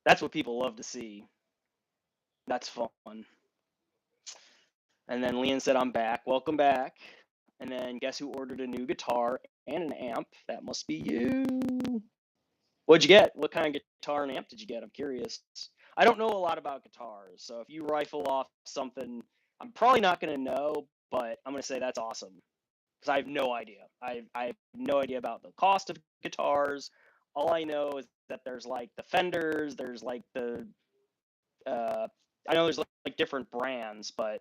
That's what people love to see. That's fun. And then Leon said, I'm back. Welcome back. And then guess who ordered a new guitar and an amp? That must be you. What'd you get? What kind of guitar and amp did you get? I'm curious. I don't know a lot about guitars, so if you rifle off something, I'm probably not going to know, but I'm going to say that's awesome because I have no idea. I have no idea about the cost of guitars. All I know is that there's like the Fenders, there's like the I know there's like different brands, but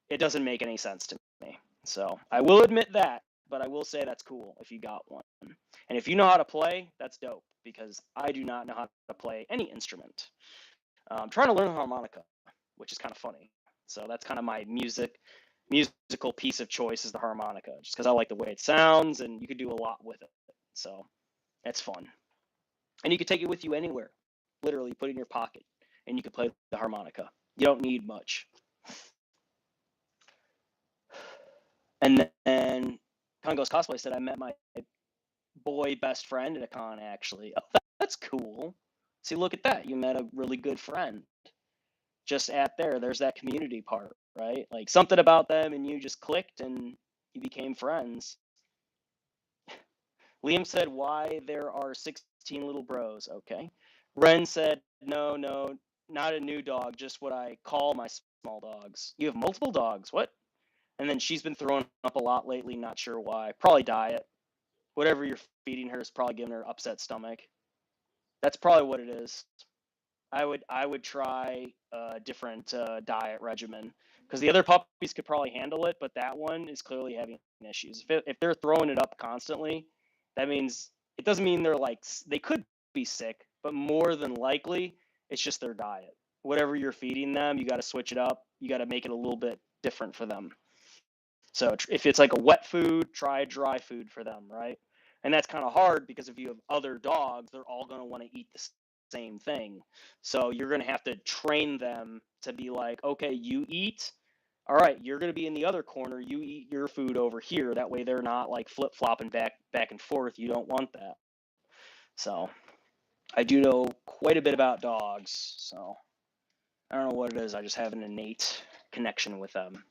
it doesn't make any sense to me. So I will admit that, but I will say that's cool if you got one. And if you know how to play, that's dope because I do not know how to play any instrument. I'm trying to learn the harmonica, which is kind of funny. So that's kind of my musical piece of choice is the harmonica, just because I like the way it sounds and you could do a lot with it. So It's fun. And you can take it with you anywhere. Literally put it in your pocket and you can play the harmonica. You don't need much. And then Congo's Cosplay said, I met my boy best friend at a con, actually. Oh, that's cool. See, look at that. You met a really good friend. Just there's that community part, right? Like something about them and you just clicked and you became friends. Liam said, why there are 16 little bros. Okay. Ren said, no, not a new dog, just what I call my small dogs. You have multiple dogs. What? And then she's been throwing up a lot lately, not sure why. Probably diet. Whatever you're feeding her is probably giving her upset stomach. That's probably what it is. I would try a different diet regimen because the other puppies could probably handle it, but that one is clearly having issues. If they're throwing it up constantly, that means it doesn't mean they're like they could be sick, but more than likely it's just their diet. Whatever you're feeding them, you got to switch it up. You got to make it a little bit different for them. So if it's like a wet food, try dry food for them, right? And that's kind of hard because if you have other dogs, they're all going to want to eat the same thing. So you're going to have to train them to be like, okay, you eat. All right, you're going to be in the other corner. You eat your food over here. That way they're not like flip-flopping back and forth. You don't want that. So I do know quite a bit about dogs. So I don't know what it is. I just have an innate connection with them.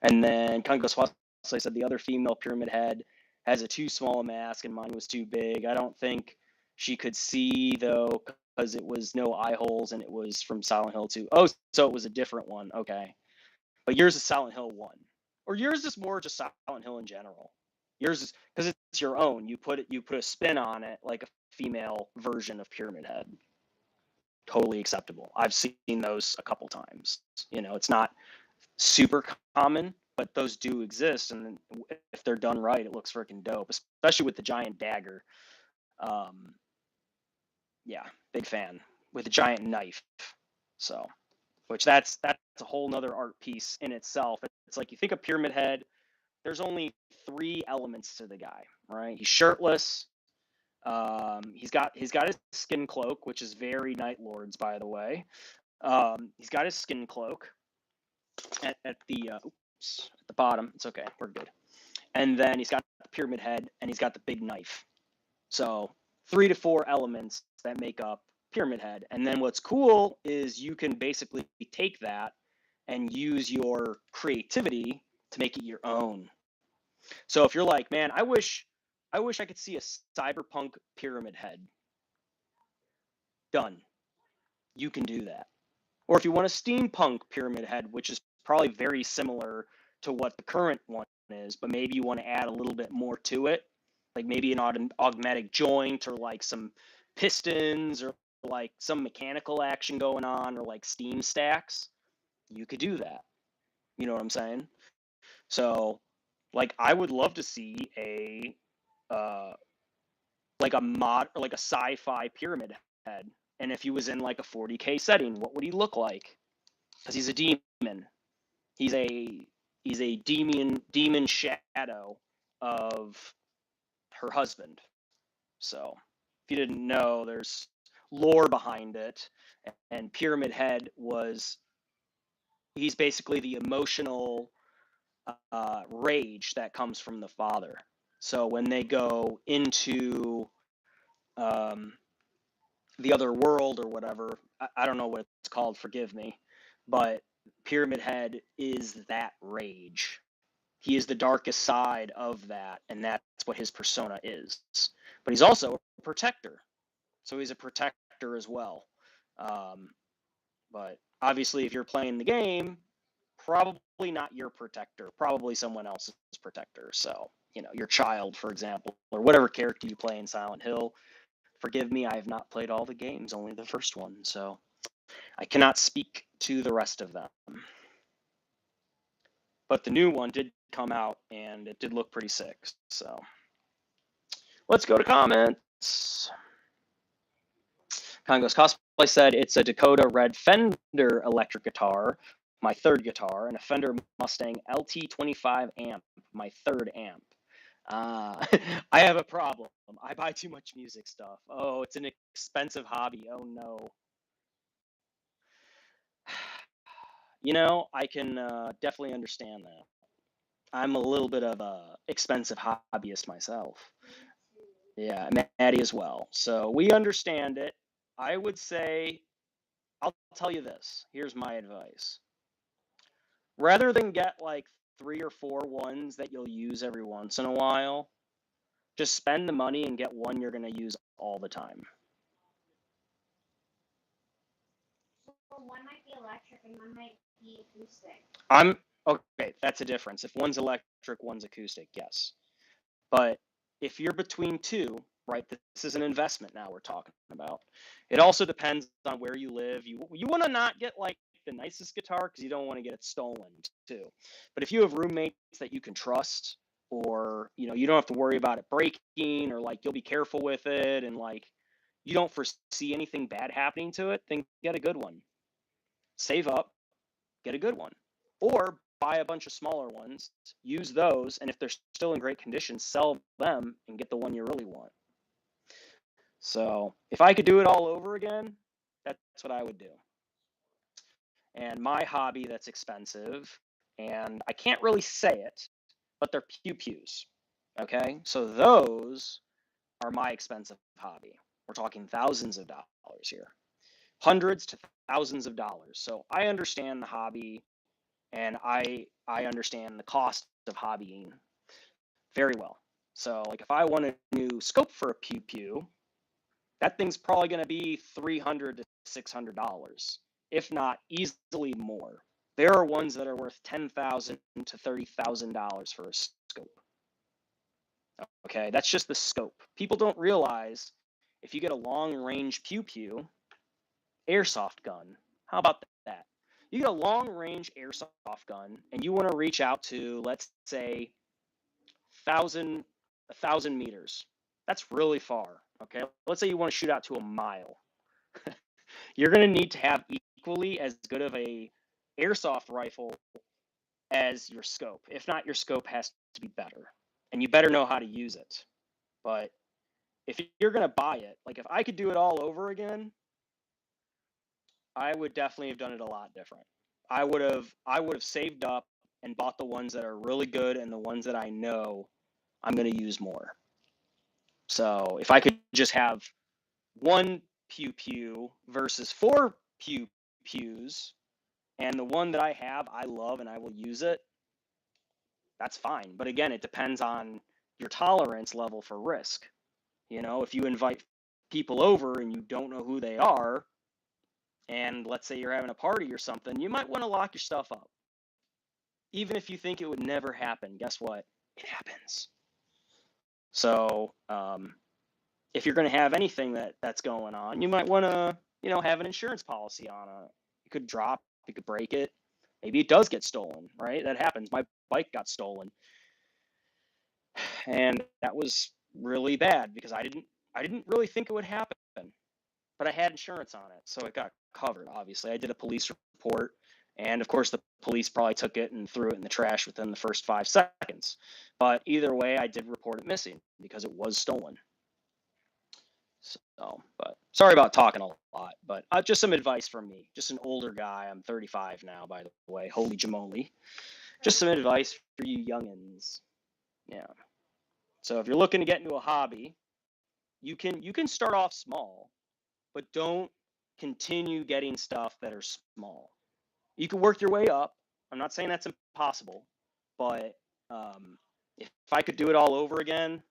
And then Congo Swastley said the other female pyramid head has a too small a mask and mine was too big. I don't think she could see though because it was no eye holes and it was from Silent Hill 2. Oh, so it was a different one. Okay. But yours is Silent Hill 1. Or yours is more just Silent Hill in general. Yours is because it's your own. You put a spin on it like a female version of Pyramid Head. Totally acceptable. I've seen those a couple times. You know, it's not super common, but those do exist, and if they're done right, it looks freaking dope, especially with the giant dagger. Yeah, big fan with a giant knife. So, which that's a whole nother art piece in itself. It's like you think of Pyramid Head, there's only 3 elements to the guy, right? He's shirtless. He's got his skin cloak, which is very Night Lords, by the way. He's got his skin cloak at the bottom. It's okay, we're good. And then he's got the pyramid head and he's got the big knife. So 3 to 4 elements that make up Pyramid Head. And then what's cool is you can basically take that and use your creativity to make it your own. So if you're like, man, I wish I could see a cyberpunk Pyramid Head. Done. You can do that. Or if you want a steampunk Pyramid Head, which is probably very similar to what the current one is, but maybe you want to add a little bit more to it, like maybe an augmatic joint or like some pistons or like some mechanical action going on or like steam stacks, you could do that. You know what I'm saying? So like I would love to see a like a mod or like a sci-fi Pyramid Head. And if he was in like a 40K setting, what would he look like? Because he's a demon. He's a demon shadow of her husband. So if you didn't know, there's lore behind it. And Pyramid Head he's basically the emotional rage that comes from the father. So when they go into the other world or whatever, I don't know what it's called, forgive me, but Pyramid Head is that rage. He is the darkest side of that, and that's what his persona is. But he's also a protector, so he's a protector as well. But obviously, if you're playing the game, probably not your protector, probably someone else's protector. So, you know, your child, for example, or whatever character you play in Silent Hill. Forgive me, I have not played all the games, only the first one, so I cannot speak to the rest of them. But the new one did come out, and it did look pretty sick, so let's go to comments. Congo's Cosplay said, it's a Dakota Red Fender electric guitar, my 3rd guitar, and a Fender Mustang LT25 amp, my 3rd amp. I have a problem. I buy too much music stuff. Oh, it's an expensive hobby. Oh no. You know, I can definitely understand that. I'm a little bit of a expensive hobbyist myself. Yeah, Maddie as well. So we understand it. I would say, I'll tell you this. Here's my advice. Rather than get like 3 or 4 ones that you'll use every once in a while, just spend the money and get one you're going to use all the time. Well, one might be electric and one might be acoustic. Okay, that's a difference. If one's electric, one's acoustic, yes. But if you're between two, right, this is an investment now we're talking about. It also depends on where you live. You want to not get like the nicest guitar because you don't want to get it stolen too. But if you have roommates that you can trust, or you don't have to worry about it breaking, or like you'll be careful with it, and like you don't foresee anything bad happening to it, then get a good one. Save up, get a good one. Or buy a bunch of smaller ones, use those, and if they're still in great condition, sell them and get the one you really want. So if I could do it all over again, that's what I would do. And my hobby that's expensive, and I can't really say it, but they're pew-pews. Okay? So those are my expensive hobby. We're talking thousands of dollars here. Hundreds to thousands of dollars. So I understand the hobby, and I understand the cost of hobbying very well. So like if I want a new scope for a pew pew, that thing's probably going to be $300 to $600, if not easily more. There are ones that are worth $10,000 to $30,000 for a scope. Okay, that's just the scope. People don't realize if you get a long range pew pew airsoft gun, how about that? You get a long range airsoft gun and you want to reach out to, let's say, 1,000 meters. That's really far. Okay, let's say you want to shoot out to a mile. You're going to need to have equally as good of a airsoft rifle as your scope. If not, your scope has to be better, and you better know how to use it. But if you're going to buy it, like if I could do it all over again, I would definitely have done it a lot different. I would have saved up and bought the ones that are really good and the ones that I know I'm going to use more. So if I could just have one pew pew versus 4 pew pews, and the one that I have I love and I will use it, that's fine. But again, it depends on your tolerance level for risk. If you invite people over and you don't know who they are, and let's say you're having a party or something, you might want to lock your stuff up. Even if you think it would never happen, guess what? It happens. So if you're going to have anything that's going on, you might want to have an insurance policy on it. It could drop, you could break it, maybe it does get stolen, right? That happens. My bike got stolen, and that was really bad because I didn't really think it would happen, but I had insurance on it, so it got covered. Obviously, I did a police report, and of course the police probably took it and threw it in the trash within the first 5 seconds. But either way, I did report it missing because it was stolen. So, but sorry about talking a lot, but just some advice from me, just an older guy. I'm 35 now, by the way. Holy jamoli. Just some advice for you youngins. Yeah. So if you're looking to get into a hobby, you can start off small, but don't continue getting stuff that are small. You can work your way up. I'm not saying that's impossible, but if I could do it all over again,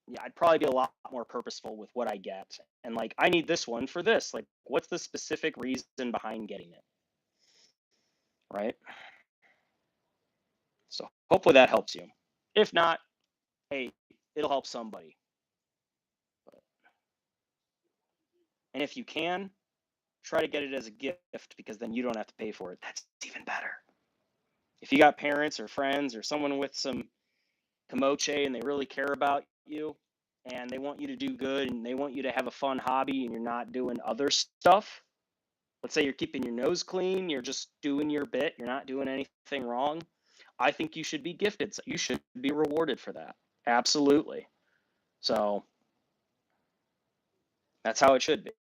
yeah, I'd probably be a lot more purposeful with what I get. And like, I need this one for this. Like, what's the specific reason behind getting it? Right? So hopefully that helps you. If not, hey, it'll help somebody. And if you can, try to get it as a gift, because then you don't have to pay for it. That's even better. If you got parents or friends or someone with some camoche and they really care about you and they want you to do good and they want you to have a fun hobby and you're not doing other stuff, let's say you're keeping your nose clean, you're just doing your bit, you're not doing anything wrong, I think you should be gifted. You should be rewarded for that. Absolutely. So that's how it should be.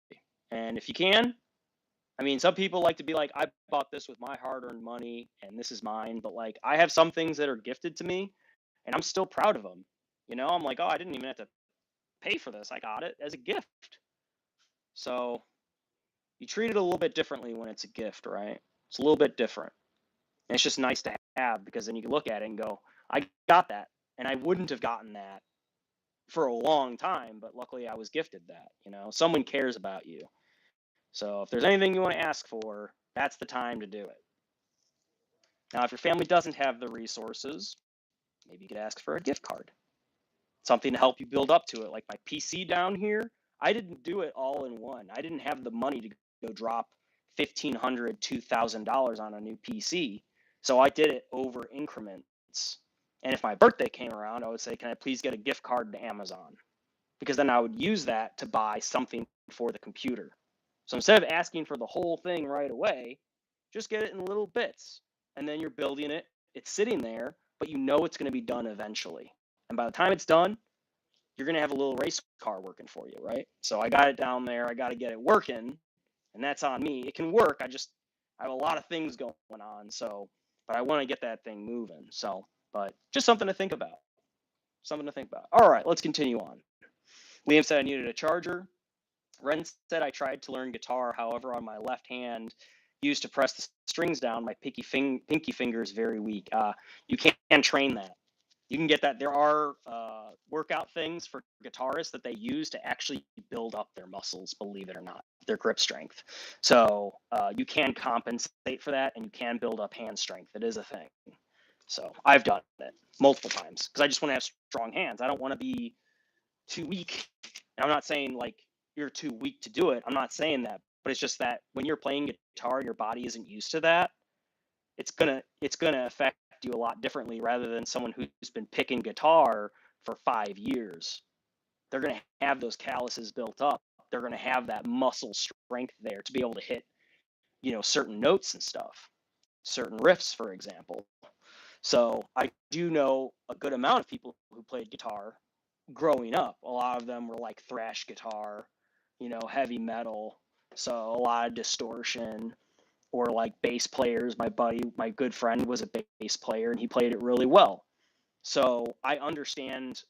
And if you can, I mean, some people like to be like, I bought this with my hard-earned money and this is mine. But like, I have some things that are gifted to me and I'm still proud of them. You know, I'm like, oh, I didn't even have to pay for this. I got it as a gift. So you treat it a little bit differently when it's a gift, right? It's a little bit different. And it's just nice to have because then you can look at it and go, I got that. And I wouldn't have gotten that for a long time, but luckily I was gifted that. You know, someone cares about you. So if there's anything you want to ask for, that's the time to do it. Now, if your family doesn't have the resources, maybe you could ask for a gift card, something to help you build up to it. Like my PC down here, I didn't do it all in one. I didn't have the money to go drop $1,500, $2,000 on a new PC. So I did it over increments. And if my birthday came around, I would say, can I please get a gift card to Amazon? Because then I would use that to buy something for the computer. So instead of asking for the whole thing right away, just get it in little bits. And then you're building it. It's sitting there, but you know it's going to be done eventually. And by the time it's done, you're going to have a little race car working for you, right? So I got it down there. I got to get it working, and that's on me. It can work. I have a lot of things going on. So, but I want to get that thing moving. So, but just something to think about. Something to think about. All right, let's continue on. Liam said I needed a charger. Ren said I tried to learn guitar. However, on my left hand, used to press the strings down, my pinky finger is very weak. You can train that. You can get that. There are workout things for guitarists that they use to actually build up their muscles, believe it or not, their grip strength. So you can compensate for that, and you can build up hand strength. It is a thing. So I've done it multiple times because I just want to have strong hands. I don't want to be too weak. And I'm not saying like you're too weak to do it. I'm not saying that, but it's just that when you're playing guitar, your body isn't used to that. It's gonna affect you a lot differently rather than someone who's been picking guitar for 5 years. They're gonna have those calluses built up. They're gonna have that muscle strength there to be able to hit, certain notes and stuff, certain riffs, for example. So I do know a good amount of people who played guitar growing up. A lot of them were like thrash guitar, heavy metal. So a lot of distortion, or like bass players. My good friend was a bass player and he played it really well. So I understand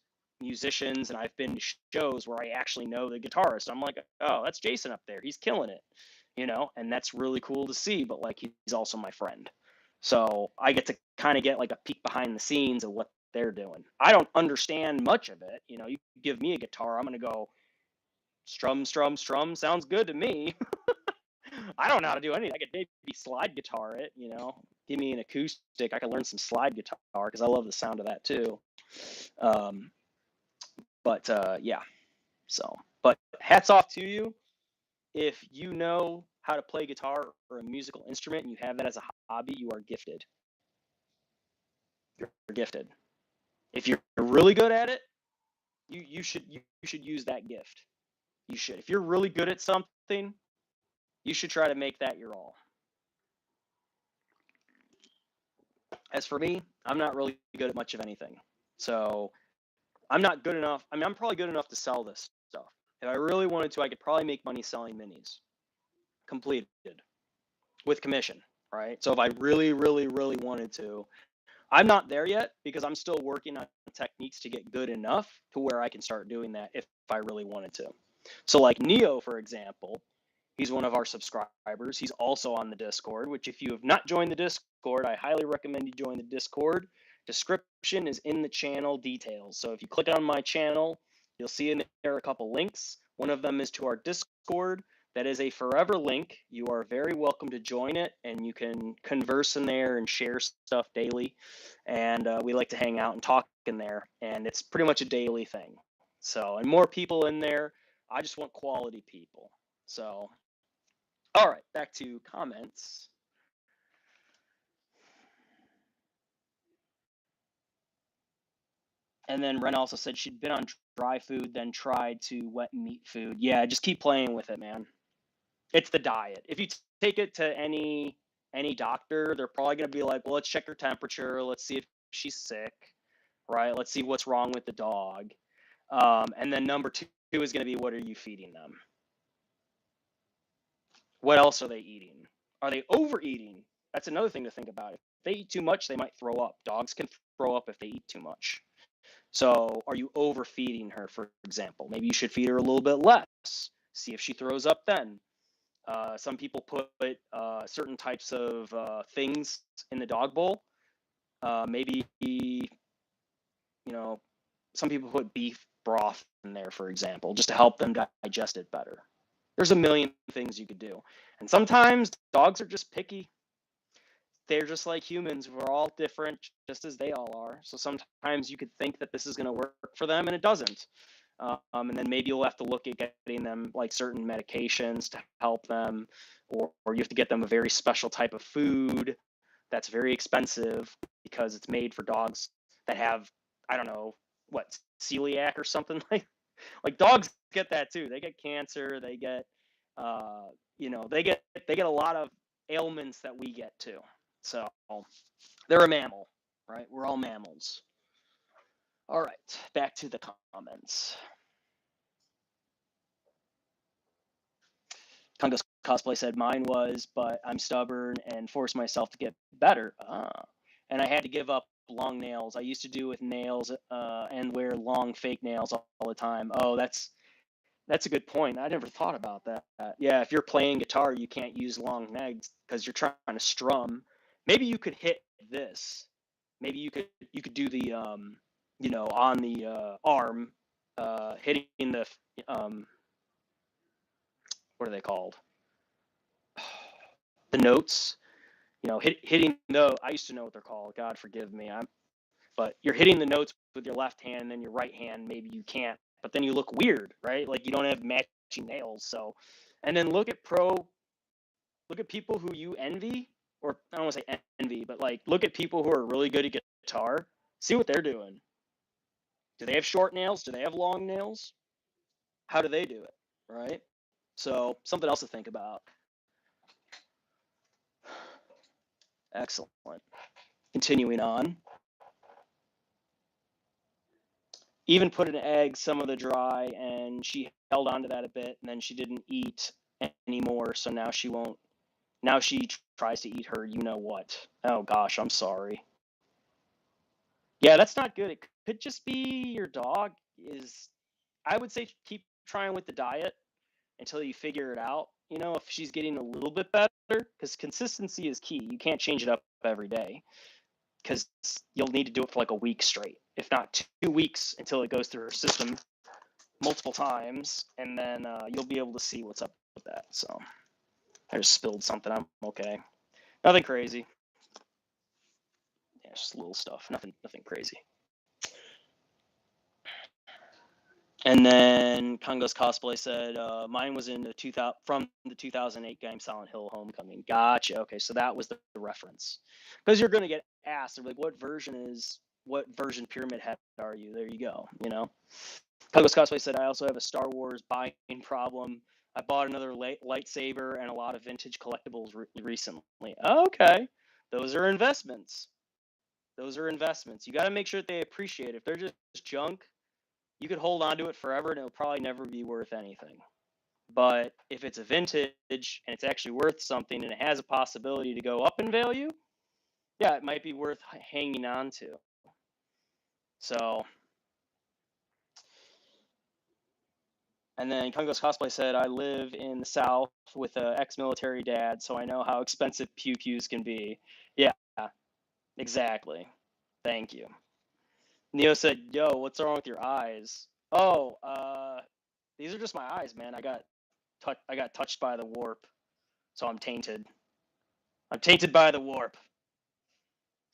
musicians, and I've been to shows where I actually know the guitarist. I'm like, oh, that's Jason up there. He's killing it, and that's really cool to see. But like, he's also my friend. So I get to kind of get like a peek behind the scenes of what they're doing. I don't understand much of it. You give me a guitar, I'm going to go strum, strum, strum. Sounds good to me. I don't know how to do anything. I could maybe slide guitar it, give me an acoustic. I could learn some slide guitar because I love the sound of that too. Yeah. So, but hats off to you. If you know how to play guitar or a musical instrument and you have that as a hobby, you are gifted. You're gifted. If you're really good at it, you should use that gift. You should. If you're really good at something, you should try to make that your all. As for me, I'm not really good at much of anything. So I'm not good enough. I mean, I'm probably good enough to sell this stuff. If I really wanted to, I could probably make money selling minis completed with commission, right? So if I really, really, really wanted to, I'm not there yet because I'm still working on techniques to get good enough to where I can start doing that if I really wanted to. So like Neo, for example, he's one of our subscribers. He's also on the Discord, which if you have not joined the Discord, I highly recommend you join the Discord. Description is in the channel details. So if you click on my channel, you'll see in there a couple links. One of them is to our Discord. That is a forever link. You are very welcome to join it, and you can converse in there and share stuff daily. And we like to hang out and talk in there, and it's pretty much a daily thing. So, and more people in there. I just want quality people. So, all right, back to comments. And then Ren also said she'd been on dry food, then tried to wet meat food. Yeah, just keep playing with it, man. It's the diet. If you take it to any any doctor, they're probably going to be like, well, let's check her temperature. Let's see if she's sick, right? Let's see what's wrong with the dog. And then number two is going to be, what are you feeding them? What else are they eating? Are they overeating? That's another thing to think about. If they eat too much, they might throw up. Dogs can throw up if they eat too much. So are you overfeeding her, for example? Maybe you should feed her a little bit less. See if she throws up then. Some people put certain types of things in the dog bowl. Maybe, some people put beef broth in there, for example, just to help them digest it better. There's a million things you could do. And sometimes dogs are just picky. They're just like humans. We're all different, just as they all are. So sometimes you could think that this is going to work for them, and it doesn't. And then maybe you'll have to look at getting them like certain medications to help them, or you have to get them a very special type of food that's very expensive because it's made for dogs that have, I don't know, what, celiac or something like dogs get that too. They get cancer. They get, they get a lot of ailments that we get too. So they're a mammal, right? We're all mammals. All right, back to the comments. Kongo's Cosplay said, mine was, but I'm stubborn and force myself to get better. And I had to give up long nails. I used to do with nails and wear long fake nails all the time. Oh, that's a good point. I never thought about that. Yeah, if you're playing guitar, you can't use long nails because you're trying to strum. Maybe you could hit this. Maybe you could do the on the arm, hitting the what are they called? The notes. Hitting those. I used to know what they're called. God forgive me. But you're hitting the notes with your left hand, and then your right hand, maybe you can't. But then you look weird, right? Like you don't have matching nails. So, and then look at people who you envy, or I don't want to say envy, but like look at people who are really good at guitar. See what they're doing. Do they have short nails? Do they have long nails? How do they do it, right? So something else to think about. Excellent. Continuing on. Even put an egg, some of the dry, and she held on to that a bit, and then she didn't eat anymore, so now she won't. Now she tries to eat her you-know-what. Oh gosh, I'm sorry. Yeah, that's not good. It could just be your dog is, I would say keep trying with the diet until you figure it out. If she's getting a little bit better, because consistency is key. You can't change it up every day because you'll need to do it for like a week straight, if not 2 weeks, until it goes through her system multiple times, and then you'll be able to see what's up with that. So I just spilled something. I'm okay. Nothing crazy. Yeah, just little stuff. Nothing crazy. And then Kongo's Cosplay said, mine was in from the 2008 game Silent Hill Homecoming. Gotcha. Okay, so that was the reference. Because you're going to get asked, they're like, what version Pyramid Head are you? There you go, Kongo's Cosplay said, I also have a Star Wars buying problem. I bought another lightsaber and a lot of vintage collectibles recently. Okay, those are investments. You got to make sure that they appreciate it. If they're just junk, you could hold on to it forever and it'll probably never be worth anything. But if it's a vintage and it's actually worth something and it has a possibility to go up in value, yeah, it might be worth hanging on to. So, and then Kongo's Cosplay said, I live in the South with an ex-military dad, so I know how expensive pew-pews can be. Yeah, exactly. Thank you. Neo said, yo, what's wrong with your eyes? Oh, these are just my eyes, man. I got touched by the warp, so I'm tainted. I'm tainted by the warp.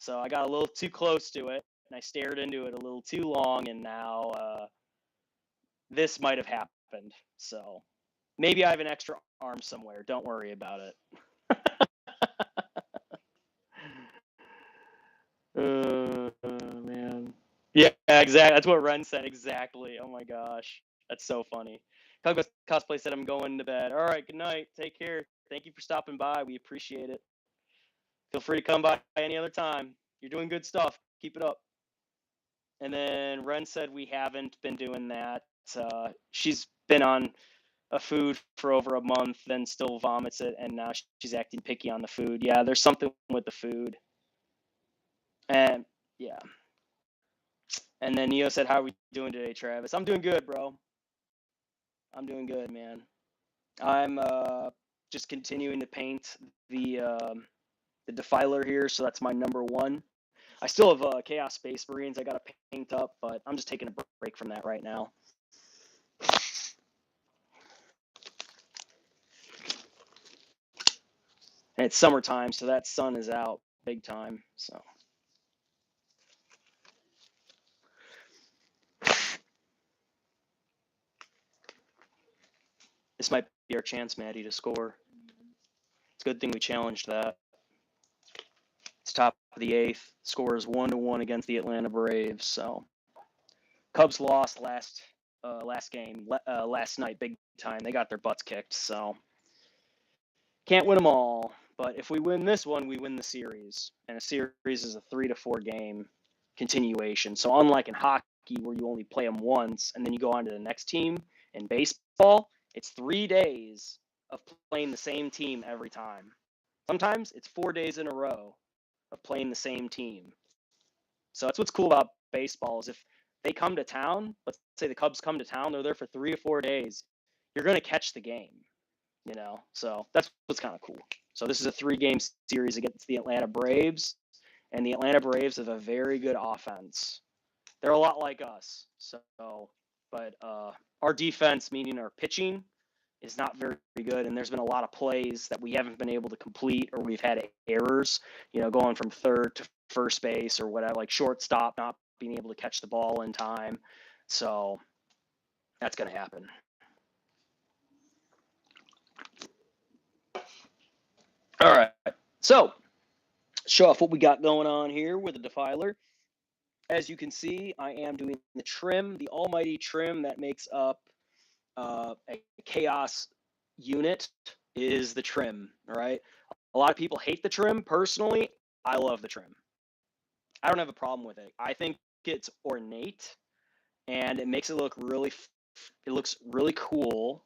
So I got a little too close to it, and I stared into it a little too long, and now this might have happened. So maybe I have an extra arm somewhere. Don't worry about it. Man. Yeah, exactly. That's what Ren said. Exactly. Oh my gosh. That's so funny. Cosplay said, I'm going to bed. All right. Good night. Take care. Thank you for stopping by. We appreciate it. Feel free to come by any other time. You're doing good stuff. Keep it up. And then Ren said we haven't been doing that. She's been on a food for over a month, then still vomits it, and now she's acting picky on the food. Yeah, there's something with the food. And yeah. And then Neo said, "How are we doing today, Travis?" I'm doing good, bro. I'm doing good, man. I'm just continuing to paint the Defiler here, so that's my number one. I still have Chaos Space Marines I gotta paint up, but I'm just taking a break from that right now. And it's summertime, so that sun is out big time. So this might be our chance, Maddie, to score. It's a good thing we challenged that. It's top of the eighth. Score is 1-1 against the Atlanta Braves. So Cubs lost last game last night, big time. They got their butts kicked. So can't win them all. But if we win this one, we win the series. And a series is a 3 to 4 game continuation. So unlike in hockey, where you only play them once and then you go on to the next team, in baseball, it's 3 days of playing the same team every time. Sometimes it's 4 days in a row of playing the same team. So that's what's cool about baseball is if they come to town, let's say the Cubs come to town, they're there for 3 to 4 days, you're going to catch the game, you know? So that's what's kind of cool. So this is a 3-game series against the Atlanta Braves, and the Atlanta Braves have a very good offense. They're a lot like us. So, but our defense, meaning our pitching, is not very good, and there's been a lot of plays that we haven't been able to complete, or we've had errors, you know, going from third to first base or whatever, like shortstop not being able to catch the ball in time. So that's going to happen. All right, so show off what we got going on here with the Defiler. As you can see, I am doing the trim, the almighty trim that makes up a chaos unit is the trim, all right? A lot of people hate the trim. Personally, I love the trim. I don't have a problem with it. I think it's ornate, and it makes it look really, it looks really cool.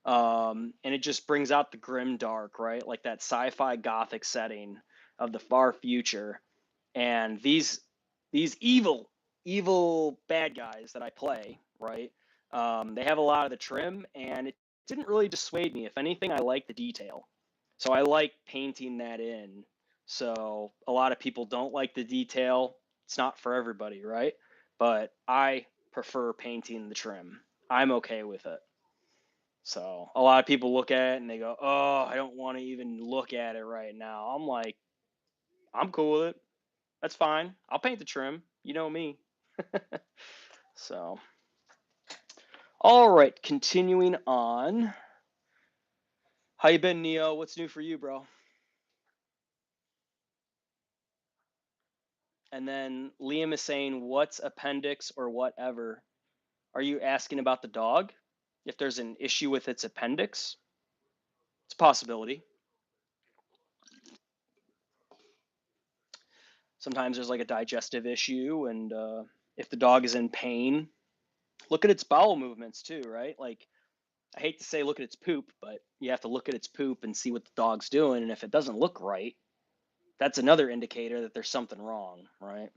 And it just brings out the grim dark, right? Like that sci-fi gothic setting of the far future. And these evil bad guys that I play, right? They have a lot of the trim, and it didn't really dissuade me. If anything, I like the detail. So I like painting that in. So a lot of people don't like the detail. It's not for everybody, right? But I prefer painting the trim. I'm okay with it. So a lot of people look at it and they go, "Oh, I don't want to even look at it right now." I'm like, I'm cool with it. That's fine. I'll paint the trim. You know me. So, all right, continuing on. How you been, Neo? What's new for you, bro? And then Liam is saying, "What's appendix or whatever?" Are you asking about the dog? If there's an issue with its appendix? It's a possibility. Sometimes there's like a digestive issue, and if the dog is in pain, look at its bowel movements too, right? Like, I hate to say look at its poop, but you have to look at its poop and see what the dog's doing. And if it doesn't look right, that's another indicator that there's something wrong, right?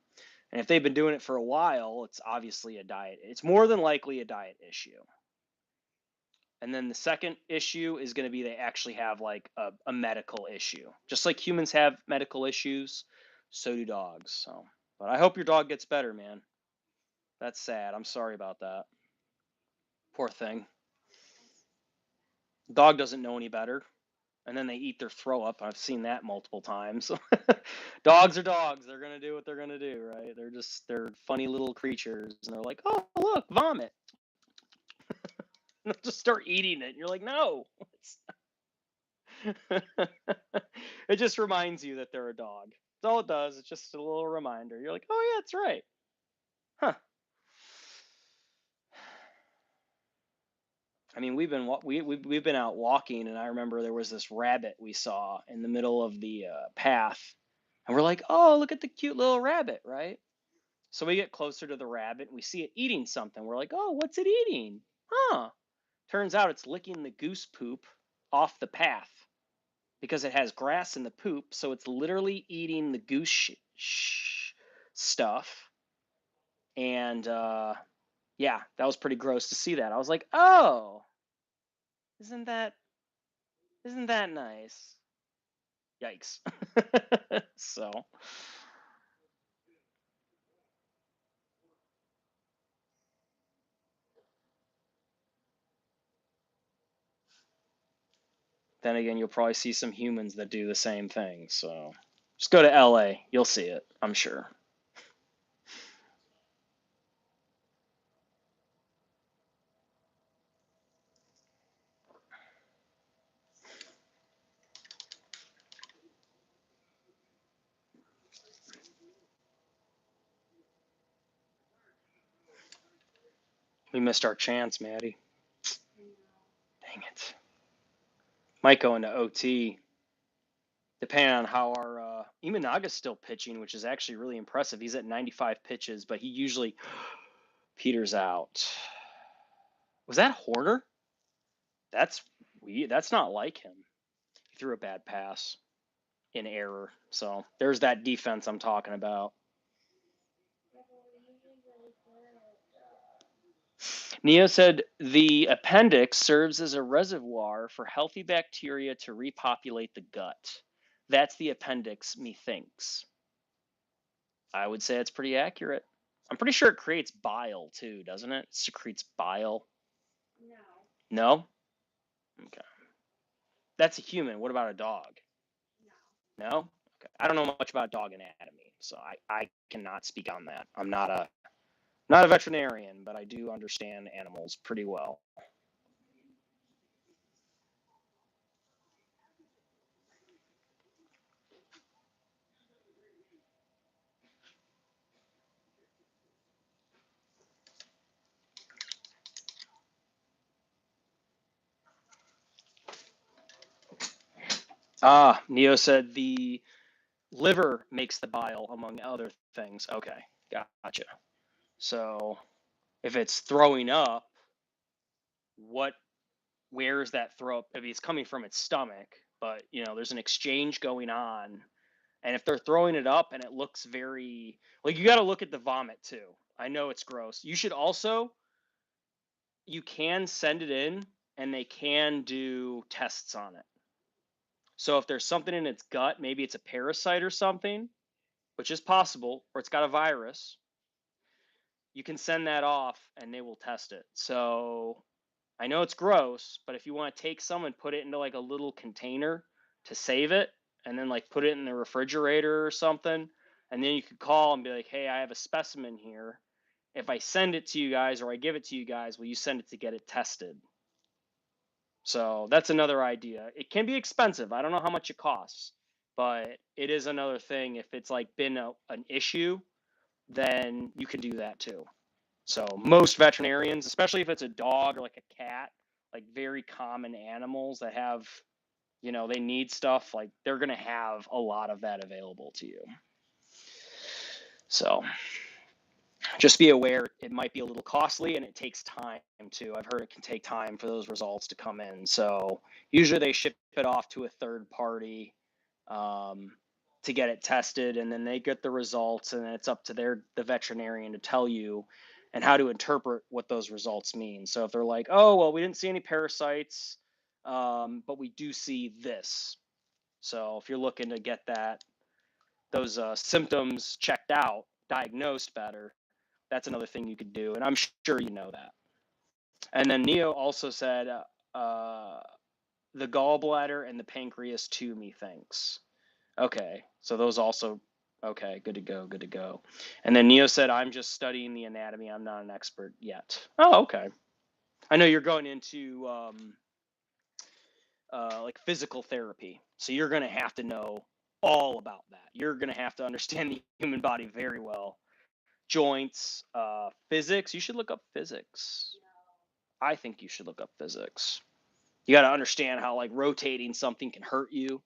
And if they've been doing it for a while, it's obviously a diet. It's more than likely a diet issue. And then the second issue is going to be they actually have like a medical issue. Just like humans have medical issues, so do dogs. So, but I hope your dog gets better, man. That's sad. I'm sorry about that. Poor thing. Dog doesn't know any better. And then they eat their throw up. I've seen that multiple times. Dogs are dogs. They're going to do what they're going to do, right? They're funny little creatures. And they're like, "Oh, look, vomit." And they'll just start eating it. And you're like, "No." It just reminds you that they're a dog. That's all it does. It's just a little reminder. You're like, "Oh, yeah, that's right." Huh. I mean, we've been out walking, and I remember there was this rabbit we saw in the middle of the path, and we're like, "Oh, look at the cute little rabbit!" Right? So we get closer to the rabbit, and we see it eating something. We're like, "Oh, what's it eating?" Huh? Turns out it's licking the goose poop off the path because it has grass in the poop, so it's literally eating the goose stuff. And yeah, that was pretty gross to see that. I was like, "Oh, isn't that nice?" Yikes. So, then again, you'll probably see some humans that do the same thing. So, just go to LA, you'll see it, I'm sure. We missed our chance, Maddie. Dang it. Might go into OT, depending on how our Imanaga's still pitching, which is actually really impressive. He's at 95 pitches, but he usually peters out. Was that Horner? That's weird. That's not like him. He threw a bad pass in error. So there's that defense I'm talking about. Neo said the appendix serves as a reservoir for healthy bacteria to repopulate the gut. That's the appendix, methinks. I would say it's pretty accurate. I'm pretty sure it creates bile too, doesn't it? It secretes bile. No. No? Okay. That's a human. What about a dog? No. No? Okay. I don't know much about dog anatomy, so I cannot speak on that. I'm not a veterinarian, but I do understand animals pretty well. Ah, Neo said the liver makes the bile, among other things. Okay, gotcha. So if it's throwing up, where is that throw up? If it's coming from its stomach, but there's an exchange going on, and if they're throwing it up and it looks very like, you got to look at the vomit too. I know it's gross. You can send it in, and they can do tests on it. So if there's something in its gut, maybe it's a parasite or something, which is possible, or it's got a virus, you can send that off and they will test it. So I know it's gross, but if you want to take some and put it into like a little container to save it, and then like put it in the refrigerator or something, and then you could call and be like, "Hey, I have a specimen here. If I send it to you guys, or I give it to you guys, will you send it to get it tested?" So that's another idea. It can be expensive. I don't know how much it costs, but it is another thing. If it's like been an issue, then you can do that too. So most veterinarians, especially if it's a dog or like a cat, like very common animals that have, they need stuff, like they're going to have a lot of that available to you. So just be aware, it might be a little costly, and it takes time too. I've heard it can take time for those results to come in. So usually they ship it off to a third party to get it tested, and then they get the results, and it's up to the veterinarian to tell you and how to interpret what those results mean. So if they're like, "Oh, well, we didn't see any parasites, but we do see this." So if you're looking to get those symptoms checked out, diagnosed better, that's another thing you could do, and I'm sure you know that. And then Neo also said the gallbladder and the pancreas too, methinks. Okay, so those also, okay, good to go, good to go. And then Neo said, "I'm just studying the anatomy. I'm not an expert yet." Oh, okay. I know you're going into like physical therapy, so you're going to have to know all about that. You're going to have to understand the human body very well. Joints, physics. You should look up physics. I think you should look up physics. You got to understand how like rotating something can hurt you,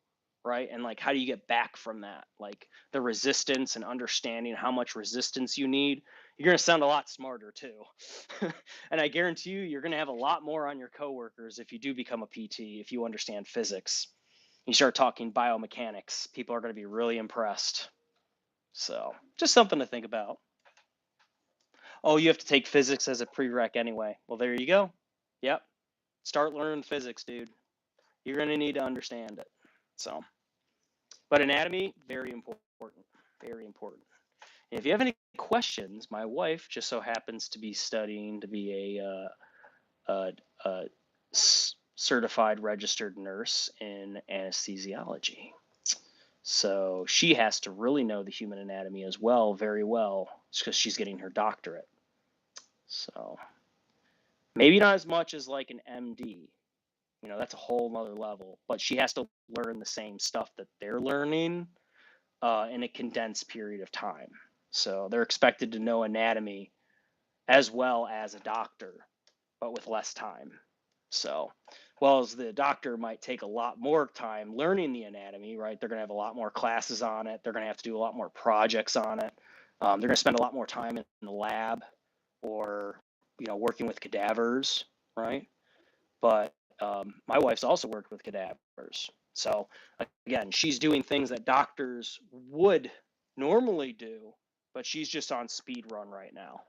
right? And like how do you get back from that? Like the resistance and understanding how much resistance you need. You're going to sound a lot smarter too. And I guarantee you're going to have a lot more on your coworkers if you do become a PT, if you understand physics. You start talking biomechanics, people are going to be really impressed. So just something to think about. Oh, you have to take physics as a prereq anyway. Well, there you go. Yep. Start learning physics, dude. You're going to need to understand it. So, but anatomy, very important. Very important. And if you have any questions, my wife just so happens to be studying to be a certified registered nurse in anesthesiology. So she has to really know the human anatomy as well, very well, because she's getting her doctorate. So maybe not as much as like an MD. You know, that's a whole nother level. But she has to learn the same stuff that they're learning in a condensed period of time. So they're expected to know anatomy as well as a doctor, but with less time. So, well, as the doctor might take a lot more time learning the anatomy, right? They're going to have a lot more classes on it. They're going to have to do a lot more projects on it. They're going to spend a lot more time in the lab or, you know, working with cadavers, right? But my wife's also worked with cadavers. So again, she's doing things that doctors would normally do, but she's just on speed run right now.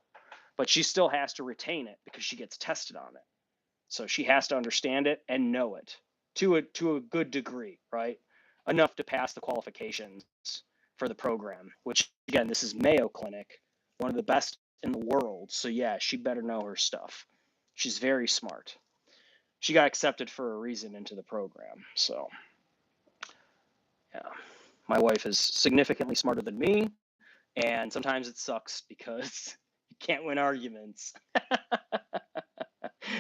But she still has to retain it because she gets tested on it. So she has to understand it and know it to a good degree, right? Enough to pass the qualifications for the program, which again, this is Mayo Clinic, one of the best in the world. So yeah, she better know her stuff. She's very smart. She got accepted for a reason into the program. So yeah, my wife is significantly smarter than me, and sometimes it sucks because you can't win arguments.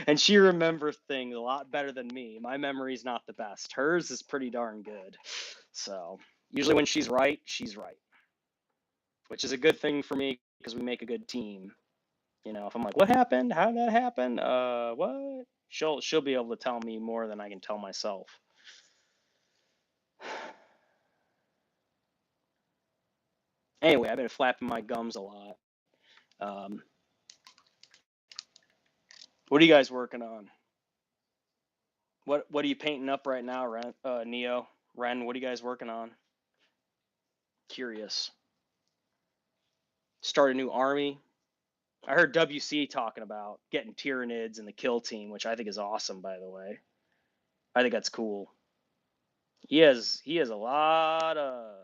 And she remembers things a lot better than me. My memory's not the best. Hers is pretty darn good. So usually when she's right, which is a good thing for me because we make a good team. You know, if I'm like, what happened? How did that happen? What? She'll be able to tell me more than I can tell myself. Anyway, I've been flapping my gums a lot. What are you guys working on? What are you painting up right now, Ren? Neo, Ren, what are you guys working on? Curious. Start a new army. I heard WC talking about getting Tyranids in the kill team, which I think is awesome, by the way. I think that's cool. He has a lot of.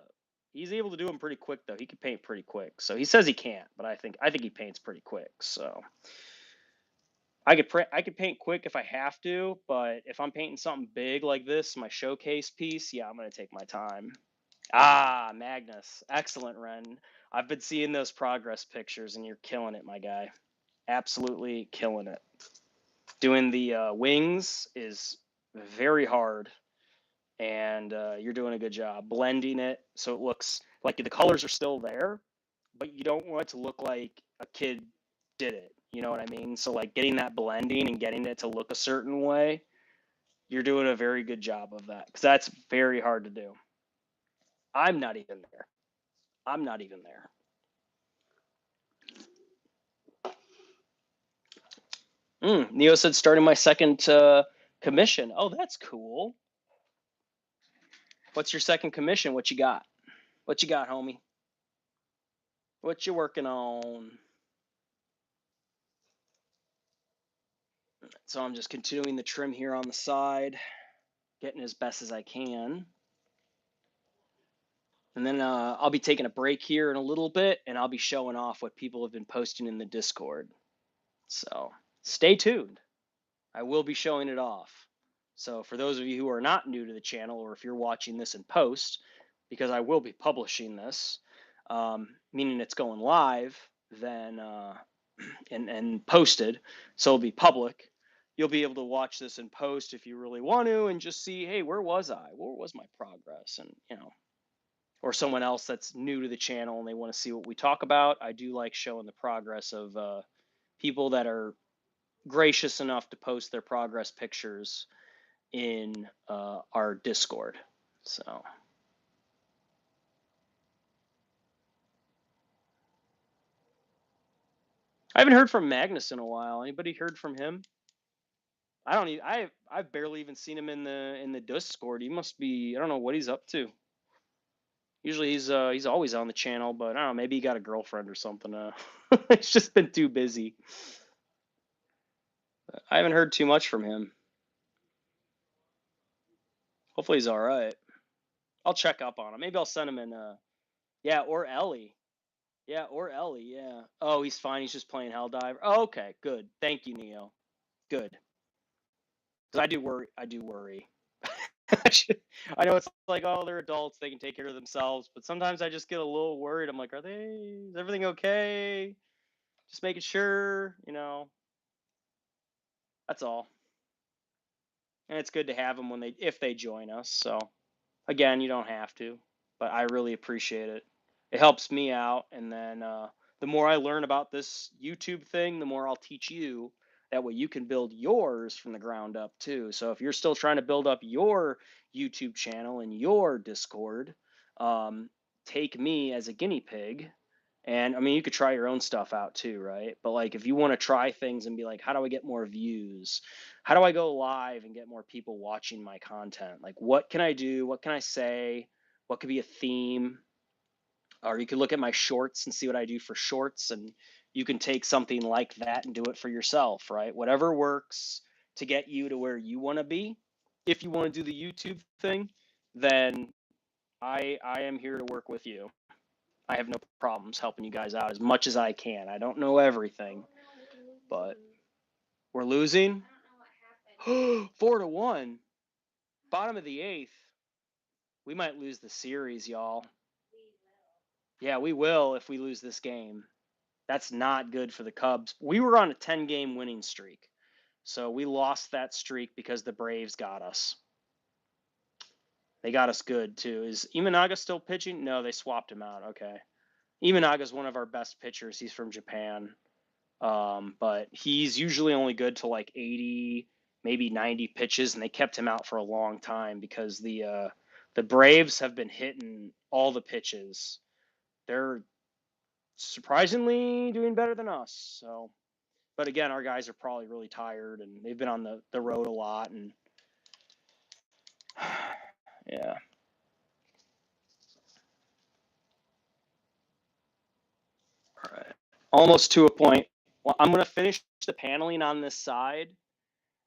He's able to do them pretty quick though. He can paint pretty quick. So he says he can't, but I think he paints pretty quick. So I could paint quick if I have to, but if I'm painting something big like this, my showcase piece, yeah, I'm gonna take my time. Ah, Magnus, excellent, Ren. I've been seeing those progress pictures, and you're killing it, my guy. Absolutely killing it. Doing the wings is very hard, and you're doing a good job blending it so it looks like the colors are still there, but you don't want it to look like a kid did it. You know what I mean? So like getting that blending and getting it to look a certain way, you're doing a very good job of that because that's very hard to do. I'm not even there. I'm not even there. Neo said starting my second commission. Oh, that's cool. What's your second commission? What you got? What you got, homie? What you working on? So I'm just continuing the trim here on the side, getting as best as I can. And then I'll be taking a break here in a little bit, and I'll be showing off what people have been posting in the Discord. So stay tuned. I will be showing it off. So for those of you who are not new to the channel, or if you're watching this in post, because I will be publishing this, meaning it's going live, then and posted, so it'll be public. You'll be able to watch this in post if you really want to, and just see, hey, where was I? Where was my progress? And you know, or someone else that's new to the channel and they want to see what we talk about. I do like showing the progress of people that are gracious enough to post their progress pictures in our Discord. So I haven't heard from Magnus in a while. Anybody heard from him? I don't even, I've barely even seen him in the Discord. He must be, I don't know what he's up to. Usually he's always on the channel, but I don't know, maybe he got a girlfriend or something. It's just been too busy. I haven't heard too much from him. Hopefully he's all right. I'll check up on him. Maybe I'll send him in yeah, or Ellie. Yeah, or Ellie, yeah. Oh, he's fine. He's just playing Helldiver. Oh, okay, good. Thank you, Neo. Good. Because I do worry. I know it's like, oh, they're adults, they can take care of themselves, but sometimes I just get a little worried. I'm like, is everything okay? Just making sure, that's all. And it's good to have them if they join us. So again, you don't have to, but I really appreciate it. It helps me out, and then the more I learn about this YouTube thing, the more I'll teach you. That way you can build yours from the ground up too. So if you're still trying to build up your YouTube channel and your Discord, take me as a guinea pig. And I mean, you could try your own stuff out too, right? But like, if you want to try things and be like, how do I get more views? How do I go live and get more people watching my content? Like, what can I do? What can I say? What could be a theme? Or you could look at my shorts and see what I do for shorts, and you can take something like that and do it for yourself, right? Whatever works to get you to where you want to be. If you want to do the YouTube thing, then I am here to work with you. I have no problems helping you guys out as much as I can. I don't know everything, but we're losing. 4-1, bottom of the 8th. We might lose the series, y'all. Yeah, we will if we lose this game. That's not good for the Cubs. We were on a 10-game winning streak, so we lost that streak because the Braves got us. They got us good too. Is Imanaga still pitching? No, they swapped him out. Okay. Imanaga's one of our best pitchers. He's from Japan. But he's usually only good to like 80, maybe 90 pitches, and they kept him out for a long time because the Braves have been hitting all the pitches. They're surprisingly doing better than us. So, but again, our guys are probably really tired, and they've been on the road a lot, and yeah. All right. Almost to a point. Well, I'm gonna finish the paneling on this side.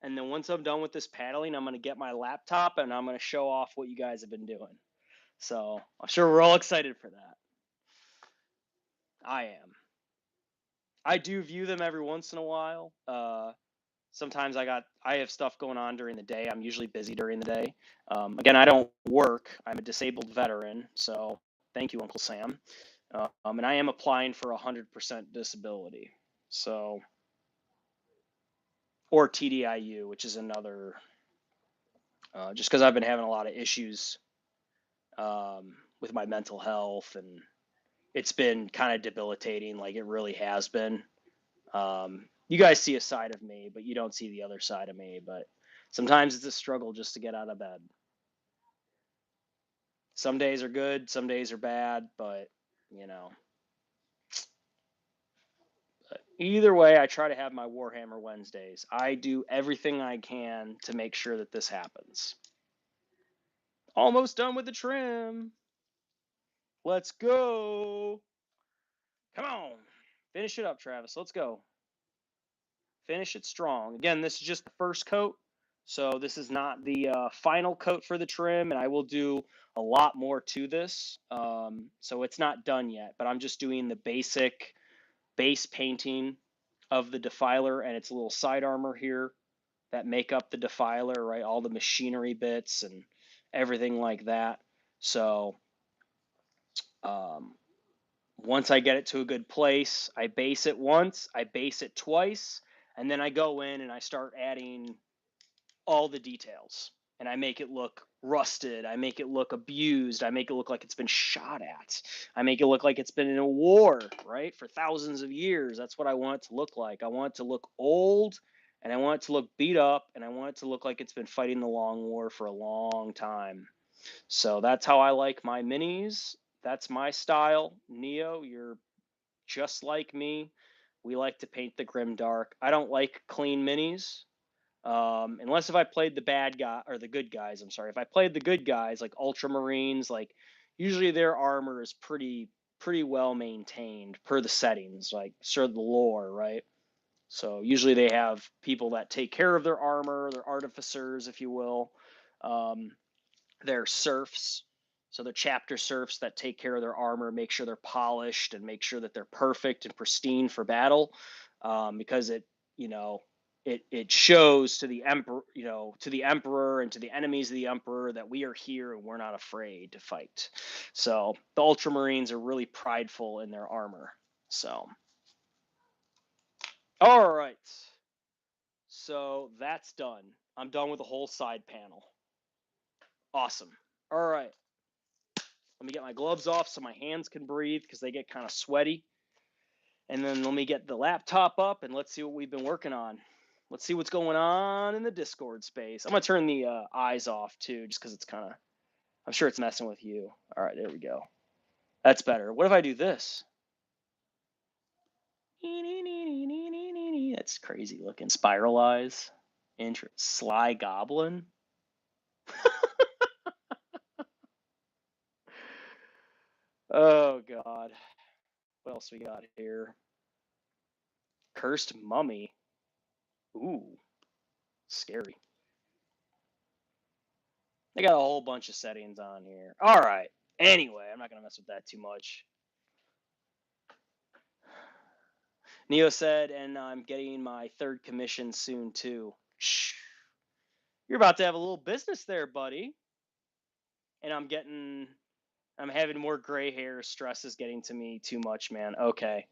And then once I'm done with this paneling, I'm going to get my laptop and I'm going to show off what you guys have been doing. So I'm sure we're all excited for that. I am. I do view them every once in a while. Sometimes I have stuff going on during the day. I'm usually busy during the day. Again, I don't work. I'm a disabled veteran. So thank you, Uncle Sam. And I am applying for 100% disability. So, or TDIU, which is another, just because I've been having a lot of issues with my mental health, and it's been kind of debilitating. Like, it really has been. You guys see a side of me, but you don't see the other side of me. But sometimes it's a struggle just to get out of bed. Some days are good, some days are bad, but either way, I try to have my Warhammer Wednesdays. I do everything I can to make sure that this happens. Almost done with the trim. Let's go. Come on. Finish it up, Travis. Let's go. Finish it strong. Again, this is just the first coat, so this is not the final coat for the trim, and I will do a lot more to this. So it's not done yet, but I'm just doing the basic base painting of the defiler and its little side armor here that make up the defiler, right? All the machinery bits and everything like that. So once I get it to a good place, I base it once, I base it twice, and then I go in and I start adding all the details. And I make it look rusted. I make it look abused. I make it look like it's been shot at. I make it look like it's been in a war, right? For thousands of years. That's what I want it to look like. I want it to look old and I want it to look beat up, and I want it to look like it's been fighting the long war for a long time. So that's how I like my minis. That's my style. Neo, you're just like me. We like to paint the grim dark. I don't like clean minis. Unless if I played the bad guy or the good guys, I'm sorry. If I played the good guys like Ultramarines, like usually their armor is pretty well maintained per the settings, like sort of the lore, right? So usually they have people that take care of their armor, their artificers, if you will. They're serfs. So they're chapter serfs that take care of their armor, make sure they're polished, and make sure that they're perfect and pristine for battle, because it shows to the emperor, to the emperor and to the enemies of the emperor that we are here and we're not afraid to fight. So the Ultramarines are really prideful in their armor. So, all right. So that's done. I'm done with the whole side panel. Awesome. All right. Let me get my gloves off so my hands can breathe because they get kind of sweaty. And then let me get the laptop up and let's see what we've been working on. Let's see what's going on in the Discord space. I'm going to turn the eyes off too, just because it's kind of, I'm sure it's messing with you. All right, there we go. That's better. What if I do this? That's crazy looking. Spiral eyes. Sly Goblin. Oh, God. What else we got here? Cursed Mummy. Ooh, scary. They got a whole bunch of settings on here. All right. Anyway, I'm not going to mess with that too much. Neo said, and I'm getting my third commission soon, too. Shh. You're about to have a little business there, buddy. And I'm having more gray hair. Stress is getting to me too much, man. Okay.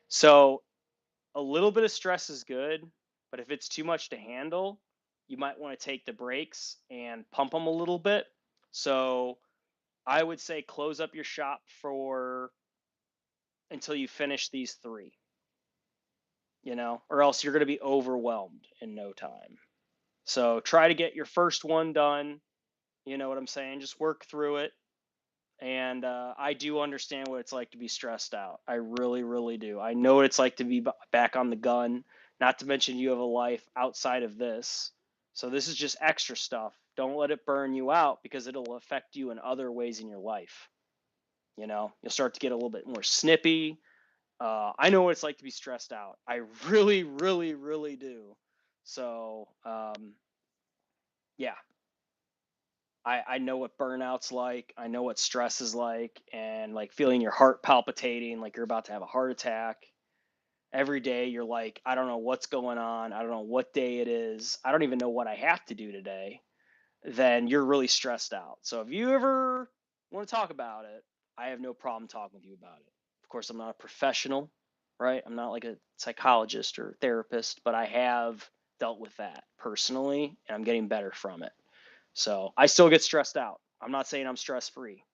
So a little bit of stress is good, but if it's too much to handle, you might want to take the brakes and pump them a little bit. So I would say close up your shop for until you finish these 3, or else you're going to be overwhelmed in no time. So try to get your first one done. You know what I'm saying? Just work through it. And I do understand what it's like to be stressed out. I really, really do. I know what it's like to be back on the gun, not to mention you have a life outside of this. So this is just extra stuff. Don't let it burn you out because it'll affect you in other ways in your life. You'll start to get a little bit more snippy. I know what it's like to be stressed out. I really, really, really do. So, yeah, I know what burnout's like. I know what stress is like, and like feeling your heart palpitating, like you're about to have a heart attack. Every day, you're like, I don't know what's going on. I don't know what day it is. I don't even know what I have to do today. Then you're really stressed out. So if you ever want to talk about it, I have no problem talking with you about it. Of course, I'm not a professional, right? I'm not like a psychologist or therapist, but I have dealt with that personally, and I'm getting better from it. So I still get stressed out. I'm not saying I'm stress free.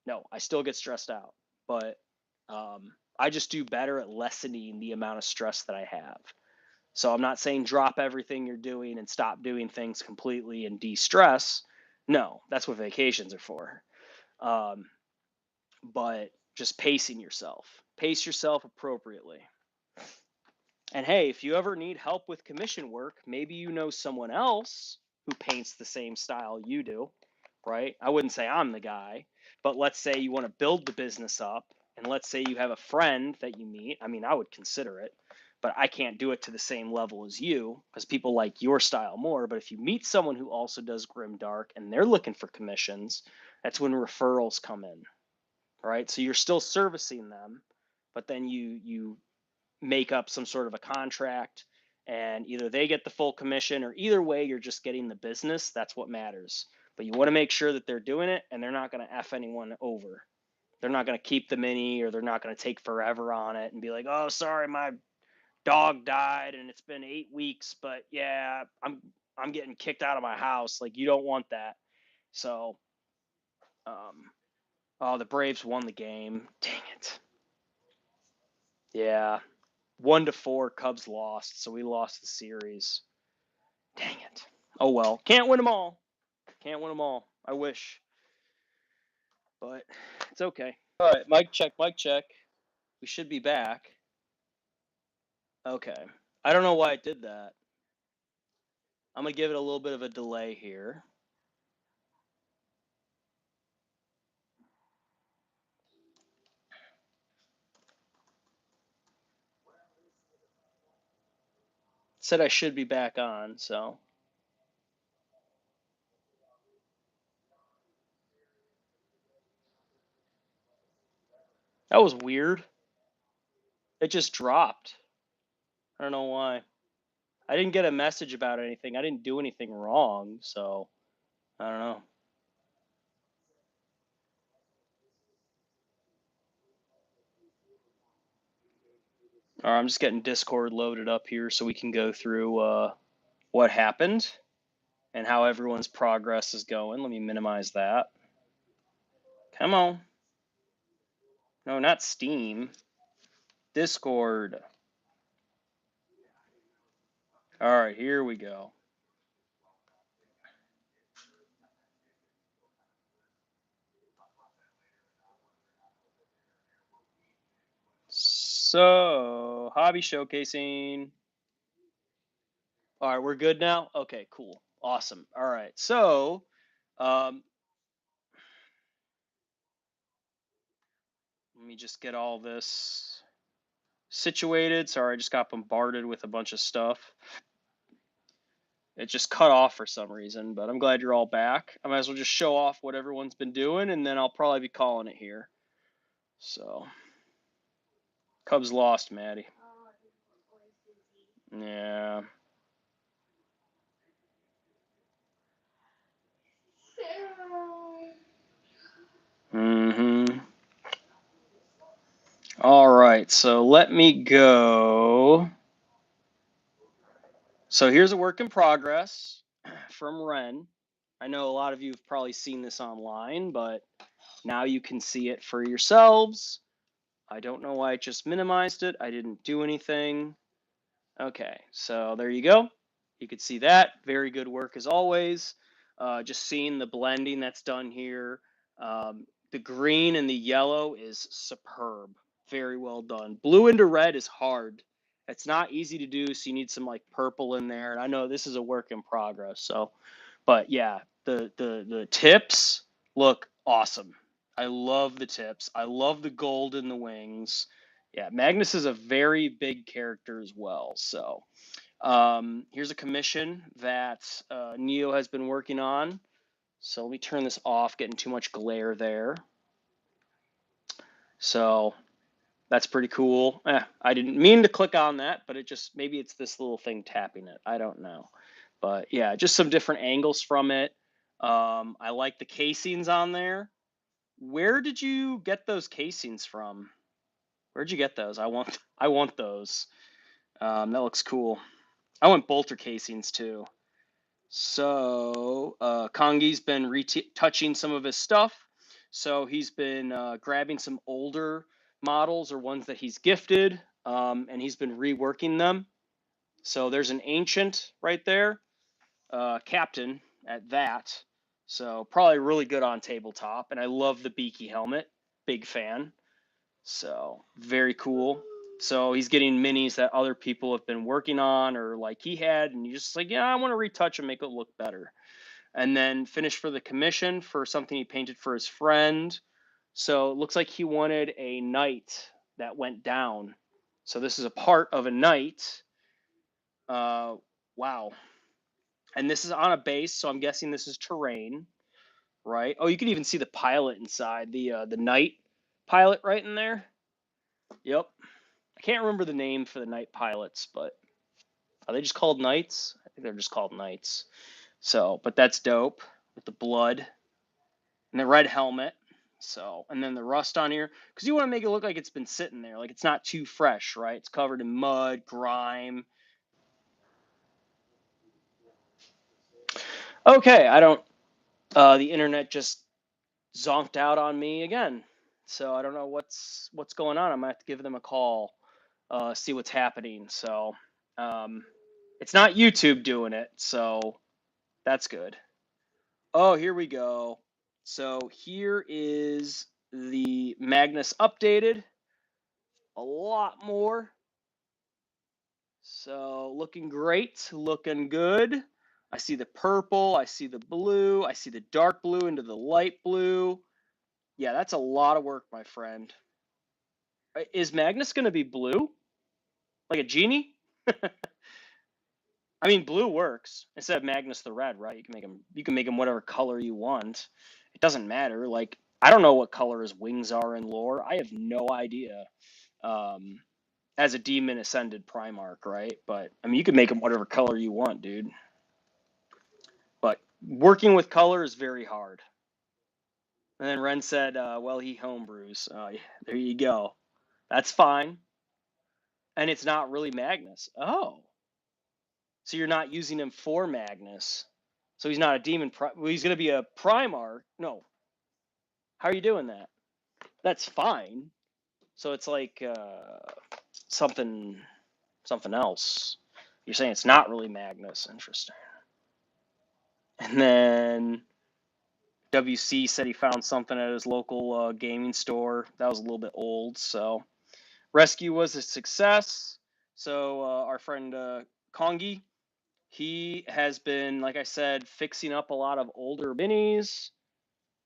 No, I still get stressed out, but I just do better at lessening the amount of stress that I have. So I'm not saying drop everything you're doing and stop doing things completely and de-stress. No, that's what vacations are for. Um, but just pace yourself appropriately. And hey, if you ever need help with commission work, maybe you know someone else who paints the same style you do, right? I wouldn't say I'm the guy, but let's say you want to build the business up, and let's say you have a friend that you meet. I mean, I would consider it, but I can't do it to the same level as you because people like your style more. But if you meet someone who also does grim dark and they're looking for commissions, that's when referrals come in, right? So you're still servicing them, but then you make up some sort of a contract and either they get the full commission or either way you're just getting the business. That's what matters. But you want to make sure that they're doing it and they're not going to F anyone over. They're not going to keep the mini or they're not going to take forever on it and be like, oh, sorry, my dog died and it's been 8 weeks, but yeah, I'm getting kicked out of my house. Like, you don't want that. So oh, the Braves won the game. Dang it. Yeah. 1-4 Cubs lost, so we lost the series. Dang it. Oh well. Can't win them all. Can't win them all. I wish. But it's okay. All right, mic check, mic check. We should be back. Okay. I don't know why it did that. I'm going to give it a little bit of a delay here. It said I should be back on, so. That was weird. It just dropped. I don't know why. I didn't get a message about anything. I didn't do anything wrong, so I don't know. All right, I'm just getting Discord loaded up here so we can go through what happened and how everyone's progress is going. Let me minimize that. Come on. No, not Steam. Discord. All right, here we go. So, hobby showcasing. All right, we're good now? Okay, cool. Awesome. All right. So, let me just get all this situated. Sorry, I just got bombarded with a bunch of stuff. It just cut off for some reason, but I'm glad you're all back. I might as well just show off what everyone's been doing, and then I'll probably be calling it here. So, Cubs lost, Maddie. Yeah. Mm-hmm. All right, so let me go. So here's a work in progress from Ren. I know a lot of you have probably seen this online, but now you can see it for yourselves. I don't know why I just minimized it. I didn't do anything. Okay, so there you go. You can see that. Very good work as always. Just seeing the blending that's done here. The green and the yellow is superb. Very well done. Blue into red is hard. It's not easy to do, so you need some like purple in there. And I know this is a work in progress. So, but yeah, the tips look awesome. I love the tips. I love the gold in the wings. Yeah, Magnus is a very big character as well. So here's a commission that Neo has been working on. So let me turn this off, getting too much glare there. So that's pretty cool. I didn't mean to click on that, but it just, maybe it's this little thing tapping it. I don't know. But yeah, just some different angles from it. I like the casings on there. Where did you get those casings from? Where'd you get those? I want those. That looks cool. I want bolter casings too. So Kongi's been retouching some of his stuff. So he's been grabbing some older models or ones that he's gifted, and he's been reworking them. So there's an ancient right there, captain at that. So probably really good on tabletop. And I love the beaky helmet. Big fan. So very cool. So he's getting minis that other people have been working on or like he had, and you're just like, yeah, I want to retouch and make it look better. And then finish for the commission for something he painted for his friend. So it looks like he wanted a knight that went down. So this is a part of a knight. Wow. And this is on a base, so I'm guessing this is terrain, right? Oh, you can even see the pilot inside, the knight pilot right in there. Yep. I can't remember the name for the night pilots, but are they just called knights? I think they're just called knights. So, but that's dope with the blood and the red helmet. So, and then the rust on here, because you want to make it look like it's been sitting there, like it's not too fresh, right? It's covered in mud, grime. Okay, I don't. The internet just zonked out on me again, so I don't know what's going on. I might have to give them a call, see what's happening. So, It's not YouTube doing it, so that's good. Oh, here we go. So here is the Magnus updated. A lot more. So looking great, looking good. I see the purple, I see the blue, I see the dark blue into the light blue. Yeah, that's a lot of work, my friend. Is Magnus going to be blue? Like a genie? I mean, blue works instead of Magnus the red, right? You can make him whatever color you want. It doesn't matter. Like, I don't know what color his wings are in lore. I have no idea. As a demon ascended Primarch, right? But I mean, you can make him whatever color you want, dude. But working with color is very hard. And then Ren said, well, he homebrews. There you go. That's fine. And it's not really Magnus. Oh. So you're not using him for Magnus. So he's not a demon. Well, he's going to be a Primarch. No. How are you doing that? That's fine. So it's like something else. You're saying it's not really Magnus. Interesting. And then WC said he found something at his local gaming store. That was a little bit old. So rescue was a success. So our friend Kongi, he has been, like I said, fixing up a lot of older minis,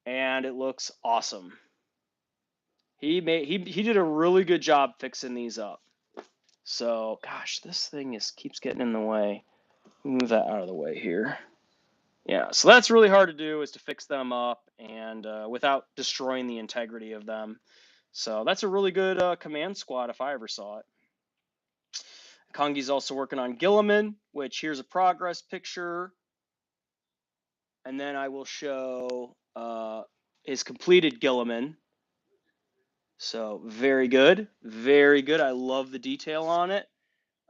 and it looks awesome. He did a really good job fixing these up. So, gosh, this thing keeps getting in the way. Move that out of the way here. Yeah, so that's really hard to do, is to fix them up and without destroying the integrity of them. So that's a really good command squad if I ever saw it. Kongi's also working on Gilliman, which here's a progress picture. And then I will show his completed Gilliman. So very good, very good. I love the detail on it.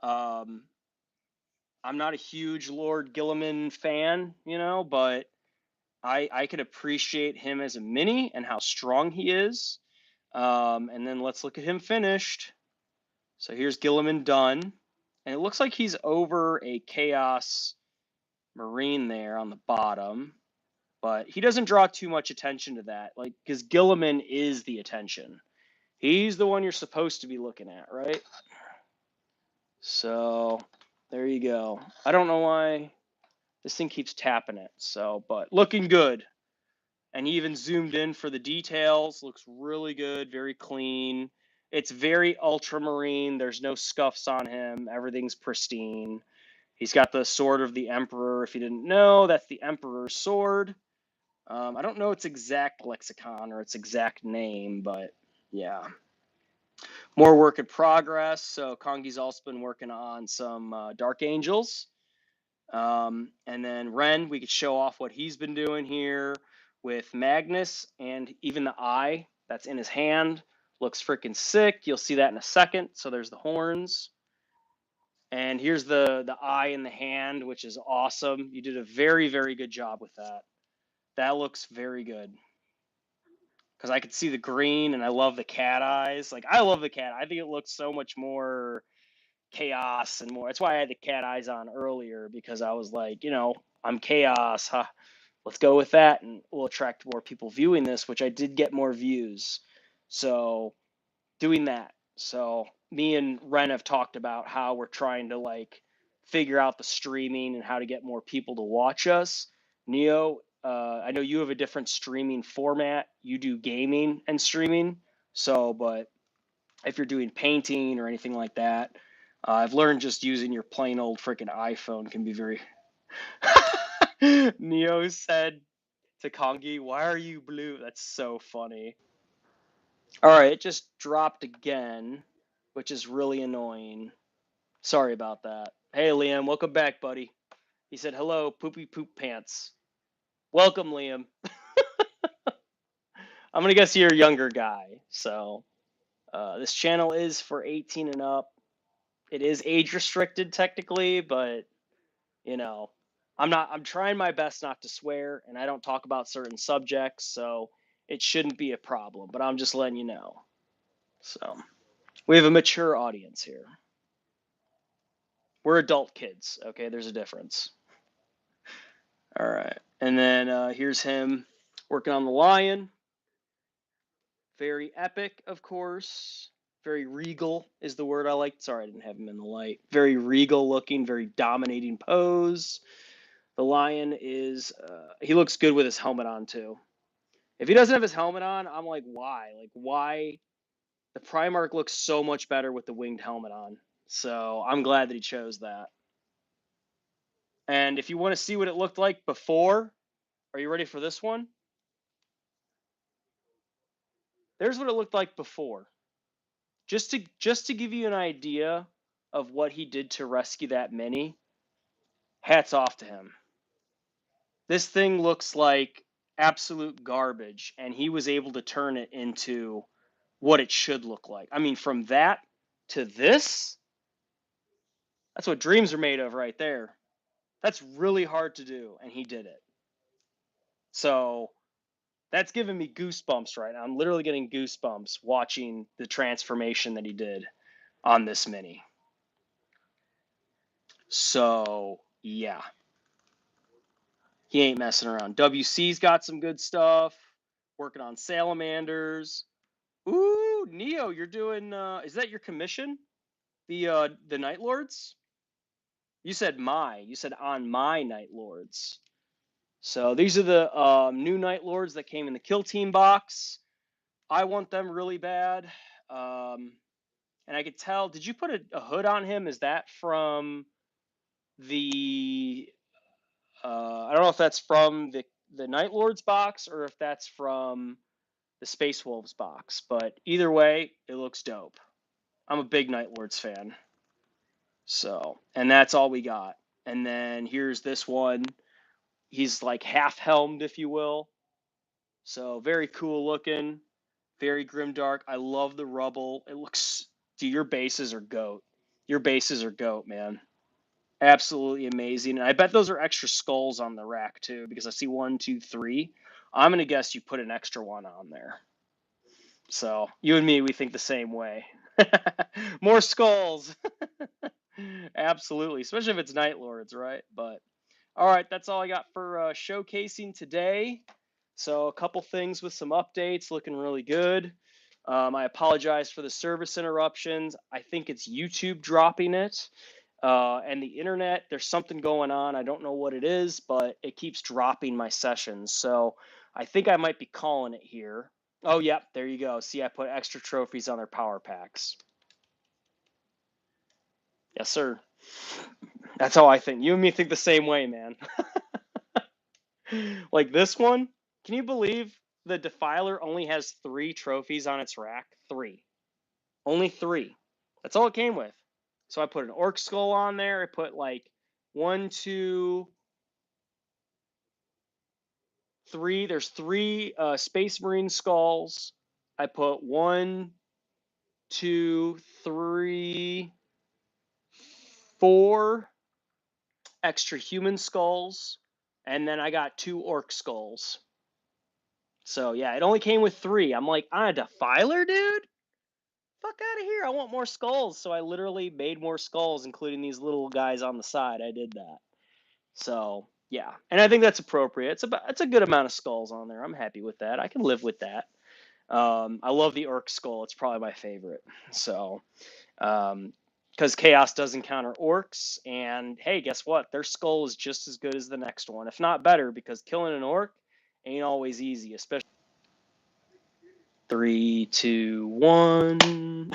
I'm not a huge Lord Gilliman fan, but I can appreciate him as a mini and how strong he is. And then let's look at him finished. So here's Gilliman done. And it looks like he's over a Chaos Marine there on the bottom. But he doesn't draw too much attention to that, like, because Gilliman is the attention. He's the one you're supposed to be looking at, right? So there you go. I don't know why this thing keeps tapping it. So, but looking good. And he even zoomed in for the details. Looks really good, very clean. It's very ultramarine. There's no scuffs on him. Everything's pristine. He's got the sword of the Emperor. If you didn't know, that's the Emperor's sword. I don't know its exact lexicon or its exact name, but yeah. More work in progress. So Kongi's also been working on some Dark Angels. And then Ren, we could show off what he's been doing here with Magnus, and even the eye that's in his hand looks freaking sick. You'll see that in a second. So there's the horns. And here's the eye in the hand, which is awesome. You did a very, very good job with that. That looks very good. Because I could see the green, and I love the cat eyes. Like, I love the cat. I think it looks so much more chaos and more. That's why I had the cat eyes on earlier, because I was like, I'm chaos. Huh? Let's go with that, and we'll attract more people viewing this, which I did get more views. So doing that. So me and Ren have talked about how we're trying to figure out the streaming and how to get more people to watch us. Neo, I know you have a different streaming format. You do gaming and streaming. So, but if you're doing painting or anything like that, I've learned just using your plain old freaking iPhone can be very. Neo said to Kongi, "Why are you blue?" That's so funny. All right, it just dropped again, which is really annoying. Sorry about that. Hey, Liam, welcome back, buddy. He said, hello, poopy poop pants. Welcome, Liam. I'm going to guess you're a younger guy. So this channel is for 18 and up. It is age restricted technically, but, I'm trying my best not to swear, and I don't talk about certain subjects, so it shouldn't be a problem, but I'm just letting you know. So we have a mature audience here. We're adult kids, okay? There's a difference. All right. And then here's him working on the lion. Very epic, of course. Very regal is the word I like. Sorry, I didn't have him in the light. Very regal looking, very dominating pose. The lion is, he looks good with his helmet on too. If he doesn't have his helmet on, I'm like, why? Like, why? The Primarch looks so much better with the winged helmet on. So I'm glad that he chose that. And if you want to see what it looked like before, are you ready for this one? There's what it looked like before. Just to give you an idea of what he did to rescue that mini, hats off to him. This thing looks like absolute garbage, and he was able to turn it into what it should look like. I mean, from that to this, that's what dreams are made of right there. That's really hard to do, and he did it. So that's giving me goosebumps right now. I'm literally getting goosebumps watching the transformation that he did on this mini. So, yeah. He ain't messing around. WC's got some good stuff. Working on salamanders. Ooh, Neo, you're doing is that your commission? The Night Lords? You said on my Night Lords. So these are the new Night Lords that came in the Kill Team box. I want them really bad. And I could tell, did you put a hood on him? Is that from the I don't know if that's from the Night Lords box or if that's from the Space Wolves box, but either way, it looks dope. I'm a big Night Lords fan. So, and that's all we got. And then here's this one. He's like half helmed, if you will. So very cool looking, very grimdark. I love the rubble. It looks, dude, your bases are goat. Your bases are goat, man. Absolutely amazing. And I bet those are extra skulls on the rack too, because I see 1, 2, 3. I'm gonna guess you put an extra one on there. So you and me, we think the same way. More skulls. Absolutely, especially if it's Night Lords, right? But all right, that's all I got for showcasing today. So a couple things with some updates, looking really good. I apologize for the service interruptions. I think it's YouTube dropping it. And the internet, there's something going on. I don't know what it is, but it keeps dropping my sessions. So I think I might be calling it here. Oh, yeah, there you go. See, I put extra trophies on their power packs. Yes, sir. That's how I think. You and me think the same way, man. Like this one, can you believe the Defiler only has 3 trophies on its rack? 3. Only 3. That's all it came with. So I put an Orc Skull on there. I put like 1, 2, 3. There's 3 Space Marine skulls. I put 1, 2, 3, 4 extra human skulls, and then I got 2 orc skulls. So yeah, it only came with 3. I'm like, I'm a Defiler, dude? Fuck out of here. I want more skulls. So I literally made more skulls, including these little guys on the side. I did that. So yeah, and I think that's appropriate. It's a good amount of skulls on there. I'm happy with that. I can live with that. I love the orc skull. It's probably my favorite. So, because Chaos does encounter orcs, and hey, guess what? Their skull is just as good as the next one, if not better, because killing an orc ain't always easy, especially 3, 2, 1.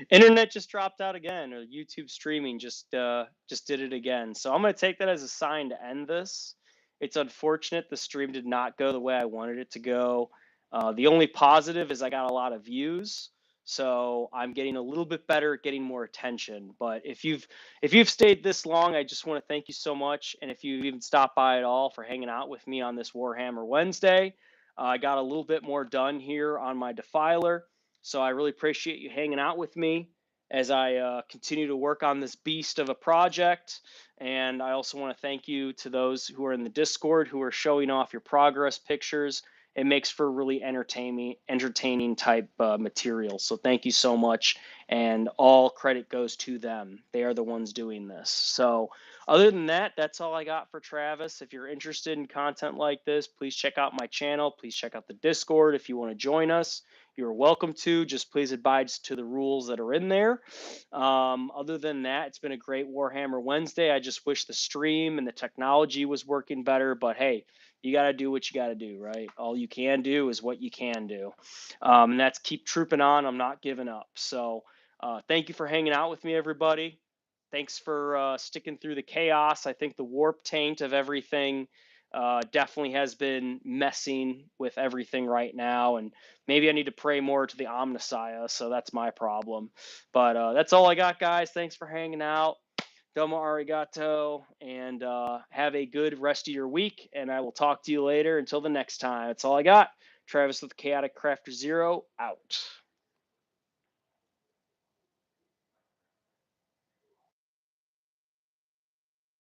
Internet just dropped out again, or YouTube streaming just did it again. So I'm gonna take that as a sign to end this. It's unfortunate the stream did not go the way I wanted it to go. The only positive is I got a lot of views, so I'm getting a little bit better at getting more attention. But if you've stayed this long, I just want to thank you so much. And if you've even stopped by at all for hanging out with me on this Warhammer Wednesday, I got a little bit more done here on my Defiler. So I really appreciate you hanging out with me as I continue to work on this beast of a project. And I also want to thank you to those who are in the Discord who are showing off your progress pictures. It makes for really entertaining type material. So thank you so much. and all credit goes to them. They are the ones doing this. So other than that, that's all I got for Travis. If you're interested in content like this, please check out my channel. Please check out the Discord if you want to join us. You're welcome to. Just please abide to the rules that are in there. Other than that, it's been a great Warhammer Wednesday. I just wish the stream and the technology was working better, but hey, you got to do what you got to do, right? All you can do is what you can do. And that's keep trooping on. I'm not giving up. So thank you for hanging out with me, everybody. Thanks for sticking through the chaos. I think the warp taint of everything definitely has been messing with everything right now. And maybe I need to pray more to the Omnissiah. So that's my problem. But that's all I got, guys. Thanks for hanging out. Domo arigato, and have a good rest of your week. And I will talk to you later. Until the next time. That's all I got. Travis with ChaoticCrafterZero out.